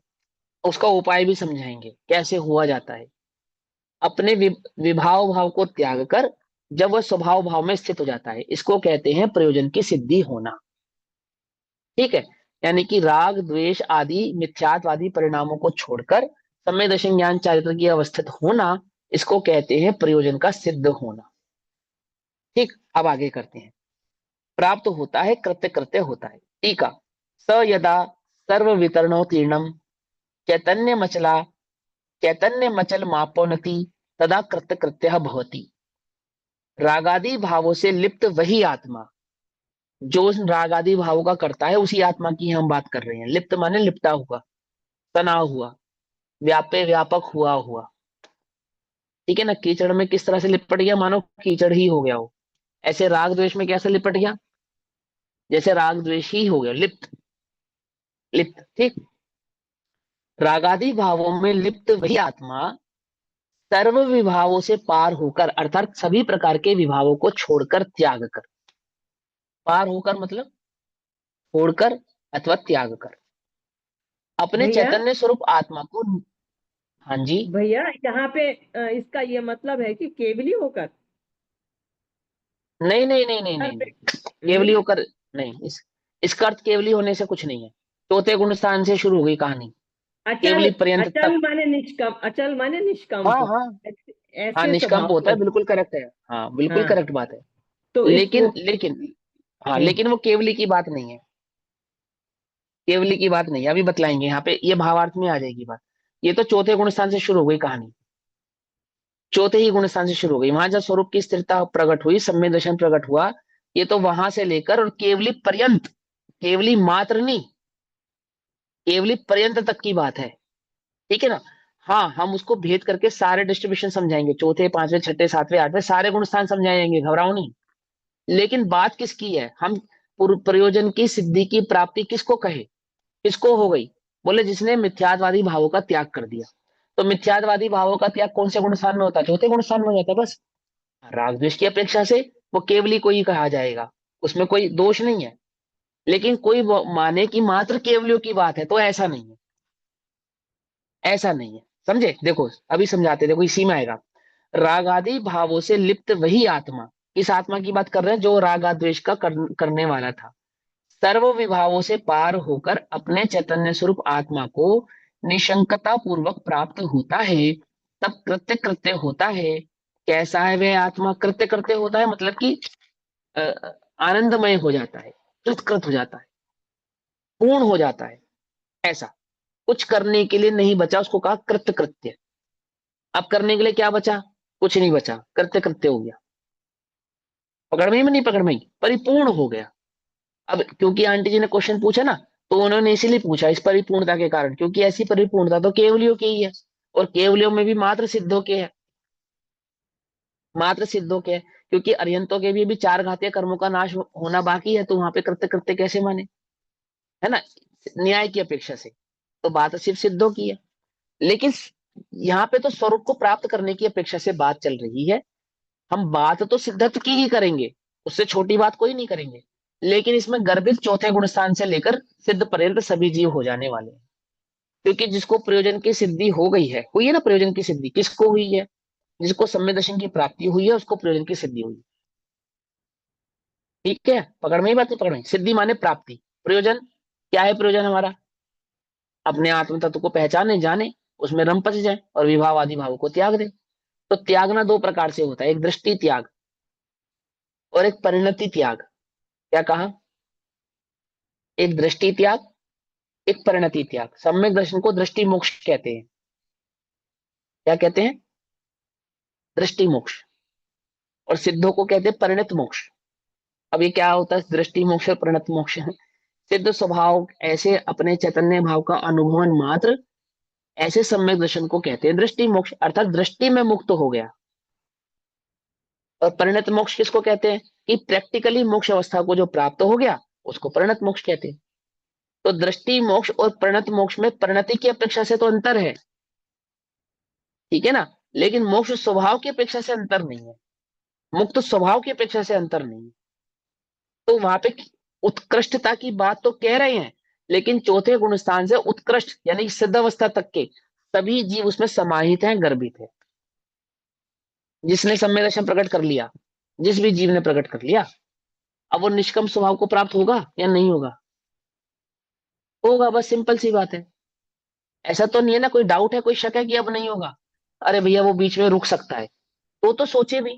उसका उपाय भी समझाएंगे कैसे हुआ जाता है। अपने विभाव भाव को त्याग कर जब वह स्वभाव भाव में स्थित हो जाता है, इसको कहते हैं प्रयोजन की सिद्धि होना। ठीक है, यानी कि राग द्वेष आदि मिथ्यात्वादी परिणामों को छोड़कर सम्यक दर्शन ज्ञान चारित्र की अवस्थित होना, इसको कहते हैं प्रयोजन का सिद्ध होना। ठीक, अब आगे करते हैं। प्राप्त होता है, कृत्य कृत्य होता है। टीका, स यदा सर्व वितरणोत्तीर्णम चैतन्य मचल मापोनति तदा कृत्य कृत्य भवति। रागादि भावों से लिप्त वही आत्मा जो उस रागादि भावों का करता है, उसी आत्मा की हम बात कर रहे हैं। लिप्त माने लिपटा हुआ, तना हुआ, व्यापे व्यापक हुआ। ठीक है ना। कीचड़ में किस तरह से लिपट गया, मानो कीचड़ ही हो गया हो। ऐसे राग द्वेष में कैसे लिपट गया, जैसे राग द्वेष ही हो गया, लिप्त लिप्त। ठीक, रागादि भावों में लिप्त वही आत्मा सर्व विभावों से पार होकर, अर्थात सभी प्रकार के विभावों को छोड़कर, त्याग कर, पार होकर मतलब छोड़कर अथवा त्याग कर, अपने भैया चैतन्य स्वरूप आत्मा को। हाँ जी। भैया यहाँ पे इसका ये मतलब है कि केवली होकर नहीं नहीं नहीं नहीं सर नहीं, पे नहीं। केवली होकर नहीं, इसका अर्थ केवली होने से कुछ नहीं है। चौथे गुण स्थान से शुरू हो गई कहानी, अचल, केवली पर्यंत अचल तक। माने निष्कंप, अचल माने हाँ निष्कंप, हाँ ऐसे हाँ, ऐसे निष्कंप स्वभाव होता को। है, बिल्कुल करेक्ट है। हाँ बिल्कुल हाँ, करेक्ट बात है। तो इस लेकिन वो लेकिन हाँ, हम्म, लेकिन वो केवली की बात नहीं है, केवली की बात नहीं है। अभी बतलाएंगे, यहाँ पे ये भावार्थ में आ जाएगी बात। ये तो चौथे गुण स्थान से शुरू हो गई कहानी, चौथे ही गुण स्थान से शुरू हो गई। वहां जब स्वरूप की स्थिरता प्रकट हुई, सम्यक दर्शन प्रकट हुआ, ये तो वहां से लेकर और केवली पर्यंत, केवली मात्र नहीं, केवली पर्यंत तक की बात है। ठीक है ना। हाँ, हम उसको भेद करके सारे डिस्ट्रीब्यूशन समझाएंगे, चौथे, पांचवे, छठे, सातवें, आठवें सारे गुण स्थान समझाएंगे, घबराओ नहीं। लेकिन बात किसकी है, हम प्रयोजन की सिद्धि की प्राप्ति किसको कहे, किसको हो गई? बोले जिसने मिथ्यात्वादी भावों का त्याग कर दिया। तो मिथ्यात्वादी भावों का त्याग कौन से गुण स्थान में होता है? चौथे गुण स्थान में हो जाता है बस। राग द्वेष की अपेक्षा से वो केवली को ही कहा जाएगा, उसमें कोई दोष नहीं है। लेकिन कोई माने कि मात्र केवलियों की बात है, तो ऐसा नहीं है, ऐसा नहीं है। समझे? देखो अभी समझाते, देखो इसी में आएगा। राग आदि भावों से लिप्त वही आत्मा, इस आत्मा की बात कर रहे हैं जो राग आदि द्वेष का करने वाला था, सर्व विभावों से पार होकर अपने चैतन्य स्वरूप आत्मा को निशंकता पूर्वक प्राप्त होता है, तब कृत्य कृत्य होता है। कैसा है वह आत्मा? कृत्य कृत्य होता है मतलब कि अ, आनंदमय हो जाता है, कृतकृत हो जाता है, पूर्ण हो जाता है। ऐसा कुछ करने के लिए नहीं बचा, उसको कहा कृत्य कृत्य। अब करने के लिए क्या बचा? कुछ नहीं बचा, कृत्य कृत्य हो गया। पकड़ में ही नहीं, पकड़ में ही, परिपूर्ण हो गया। अब क्योंकि आंटी जी ने क्वेश्चन पूछा ना, तो उन्होंने इसीलिए पूछा इस परिपूर्णता के कारण, क्योंकि ऐसी परिपूर्णता तो केवलियों की ही है, और केवलियों में भी मात्र सिद्धों के है, मात्र सिद्धों के है। क्योंकि अरिहंतों के भी अभी चार घातीय कर्मों का नाश होना बाकी है, तो वहां पे कृत्य कृत्य कैसे माने, है ना, न्याय की अपेक्षा से। तो बात सिर्फ सिद्धों की है। लेकिन यहाँ पे तो स्वरूप को प्राप्त करने की अपेक्षा से बात चल रही है। हम बात तो सिद्धत्व की ही करेंगे, उससे छोटी बात कोई नहीं करेंगे। लेकिन इसमें गर्भित चौथे गुण स्थान से लेकर सिद्ध पर्यंत सभी जीव हो जाने वाले हैं। क्योंकि जिसको प्रयोजन की सिद्धि हो गई है, हुई है ना प्रयोजन की सिद्धि, किसको हुई है? जिसको सम्यक दर्शन की प्राप्ति हुई है उसको प्रयोजन की सिद्धि हुई। ठीक है, पकड़ में ही बात नहीं, पकड़ में। सिद्धि माने प्राप्ति। प्रयोजन क्या है? प्रयोजन हमारा अपने आत्म तत्व को पहचाने, जाने, उसमें रम पच जाए और विभाव आदि भावों को त्याग दे। तो त्यागना दो प्रकार से होता है, एक दृष्टि त्याग और एक परिणति त्याग। क्या कहा? एक दृष्टि त्याग, एक परिणति त्याग। सम्यक दर्शन को दृष्टि मोक्ष कहते हैं। क्या कहते हैं? दृष्टि मोक्ष। और सिद्धों को कहते हैं परिणत मोक्ष। अब ये क्या होता है दृष्टि मोक्ष और परिणत मोक्ष? सिद्ध स्वभाव ऐसे अपने चैतन्य भाव का अनुभवन मात्र, ऐसे सम्यक दर्शन को कहते हैं दृष्टि मोक्ष, अर्थात दृष्टि में मुक्त हो गया। और परिणत मोक्ष किसको कहते हैं? कि प्रैक्टिकली मोक्ष अवस्था को जो प्राप्त हो गया उसको परिणत मोक्ष कहते हैं। तो दृष्टि मोक्ष और परिणत मोक्ष में परिणति की अपेक्षा से तो अंतर है, ठीक है ना, लेकिन मोक्ष स्वभाव की अपेक्षा से अंतर नहीं है, मुक्त स्वभाव की अपेक्षा से अंतर नहीं है। तो वहां पे उत्कृष्टता की बात तो कह रहे हैं, लेकिन चौथे गुण स्थान से उत्कृष्ट यानी सिद्ध अवस्था तक के सभी जीव उसमें समाहित हैं, गर्भित है। जिसने सम्यक दर्शन प्रकट कर लिया, जिस भी जीव ने प्रकट कर लिया, अब वो निष्कम स्वभाव को प्राप्त होगा या नहीं होगा? होगा, बस सिंपल सी बात है। ऐसा तो नहीं है ना, कोई डाउट है, कोई शक है कि अब नहीं होगा? अरे भैया वो बीच में रुक सकता है, तो सोचे भी,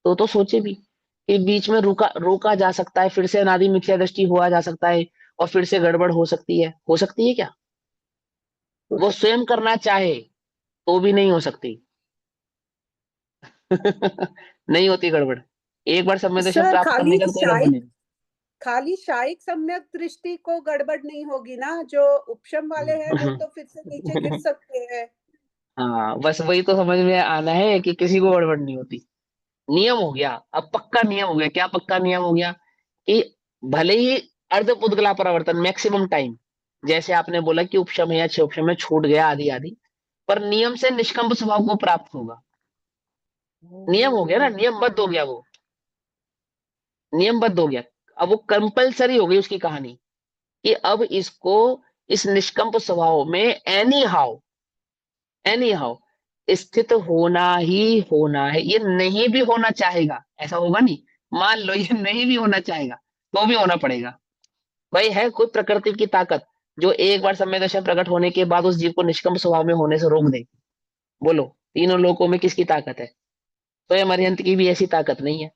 तो सोचे भी कि बीच में रोका जा सकता है, फिर से अनादि मिथ्या दृष्टि हुआ जा सकता है, और फिर से गड़बड़ हो सकती है क्या? वो स्वयं करना चाहे तो भी नहीं हो सकती। नहीं होती गड़बड़। एक बार सम्यक दर्शन सर प्राप्त करने का तो कोई गड़बड़ नहीं। खाली शायिक सम्यक दृष्टि को गड़बड़ नहीं होगी ना, जो उपशम वाले हैं वो तो फिर से नीचे गिर सकते हैं। हाँ, बस वही तो समझ में आना है कि किसी को गड़बड़ नहीं होती। नियम हो गया, अब पक्का नियम हो गया। क्या पक्का नियम हो गया? कि भले ही अर्ध पुद्गला परावर्तन मैक्सिमम टाइम, जैसे आपने बोला कि उपशम है या छह उपशम में छूट गया आदि आदि, पर नियम से निष्कंप स्वभाव को प्राप्त होगा। नियम हो गया ना, नियमबद्ध हो गया वो, नियमबद्ध हो गया। अब वो कंपलसरी हो गई उसकी कहानी कि अब इसको इस निष्कंप स्वभाव में एनी हाउ स्थित होना ही होना है। ये नहीं भी होना चाहेगा ऐसा होगा नहीं। मान लो ये नहीं भी होना चाहेगा तो भी होना पड़ेगा। भाई है कोई प्रकृति की ताकत जो एक बार सम्यक दर्शन प्रकट होने के बाद उस जीव को निष्कंप स्वभाव में होने से रोक दे? बोलो, तीनों लोकों में किसकी ताकत है? स्वयं अरिहंत की भी ऐसी ताकत नहीं है,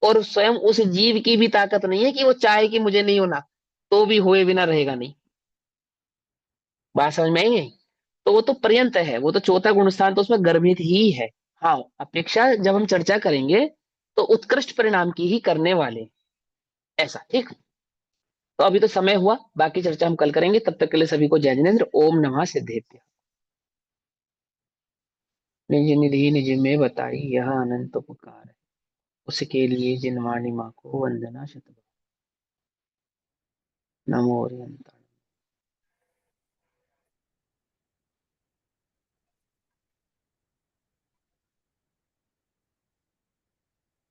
और स्वयं उस जीव की भी ताकत नहीं है कि वो चाहे कि मुझे नहीं होना, तो भी हुए बिना रहेगा नहीं। बात समझ में आई नहीं? तो वो तो पर्यंत है, वो तो चौथा गुण स्थान तो उसमें गर्भित ही है। हाँ, अपेक्षा जब हम चर्चा करेंगे तो उत्कृष्ट परिणाम की ही करने वाले, ऐसा। ठीक, तो अभी तो समय हुआ, बाकी चर्चा हम कल करेंगे। तब तक के लिए सभी को जय जिनेन्द्र। ओम नमः सिद्धेभ्य। निज निधि निज में बताई यह अनंत उपकार है, उसके लिए जिनवाणी माँ को वंदना शतबार। नमो ओरियंता।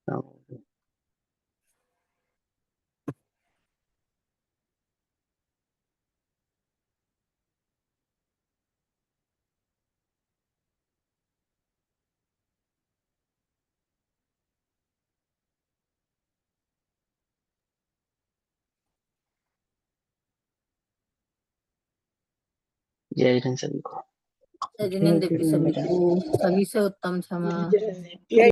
नमो जय हिंद सभी को। जिनेंद्र सभी को, सभी से उत्तम क्षमा। जय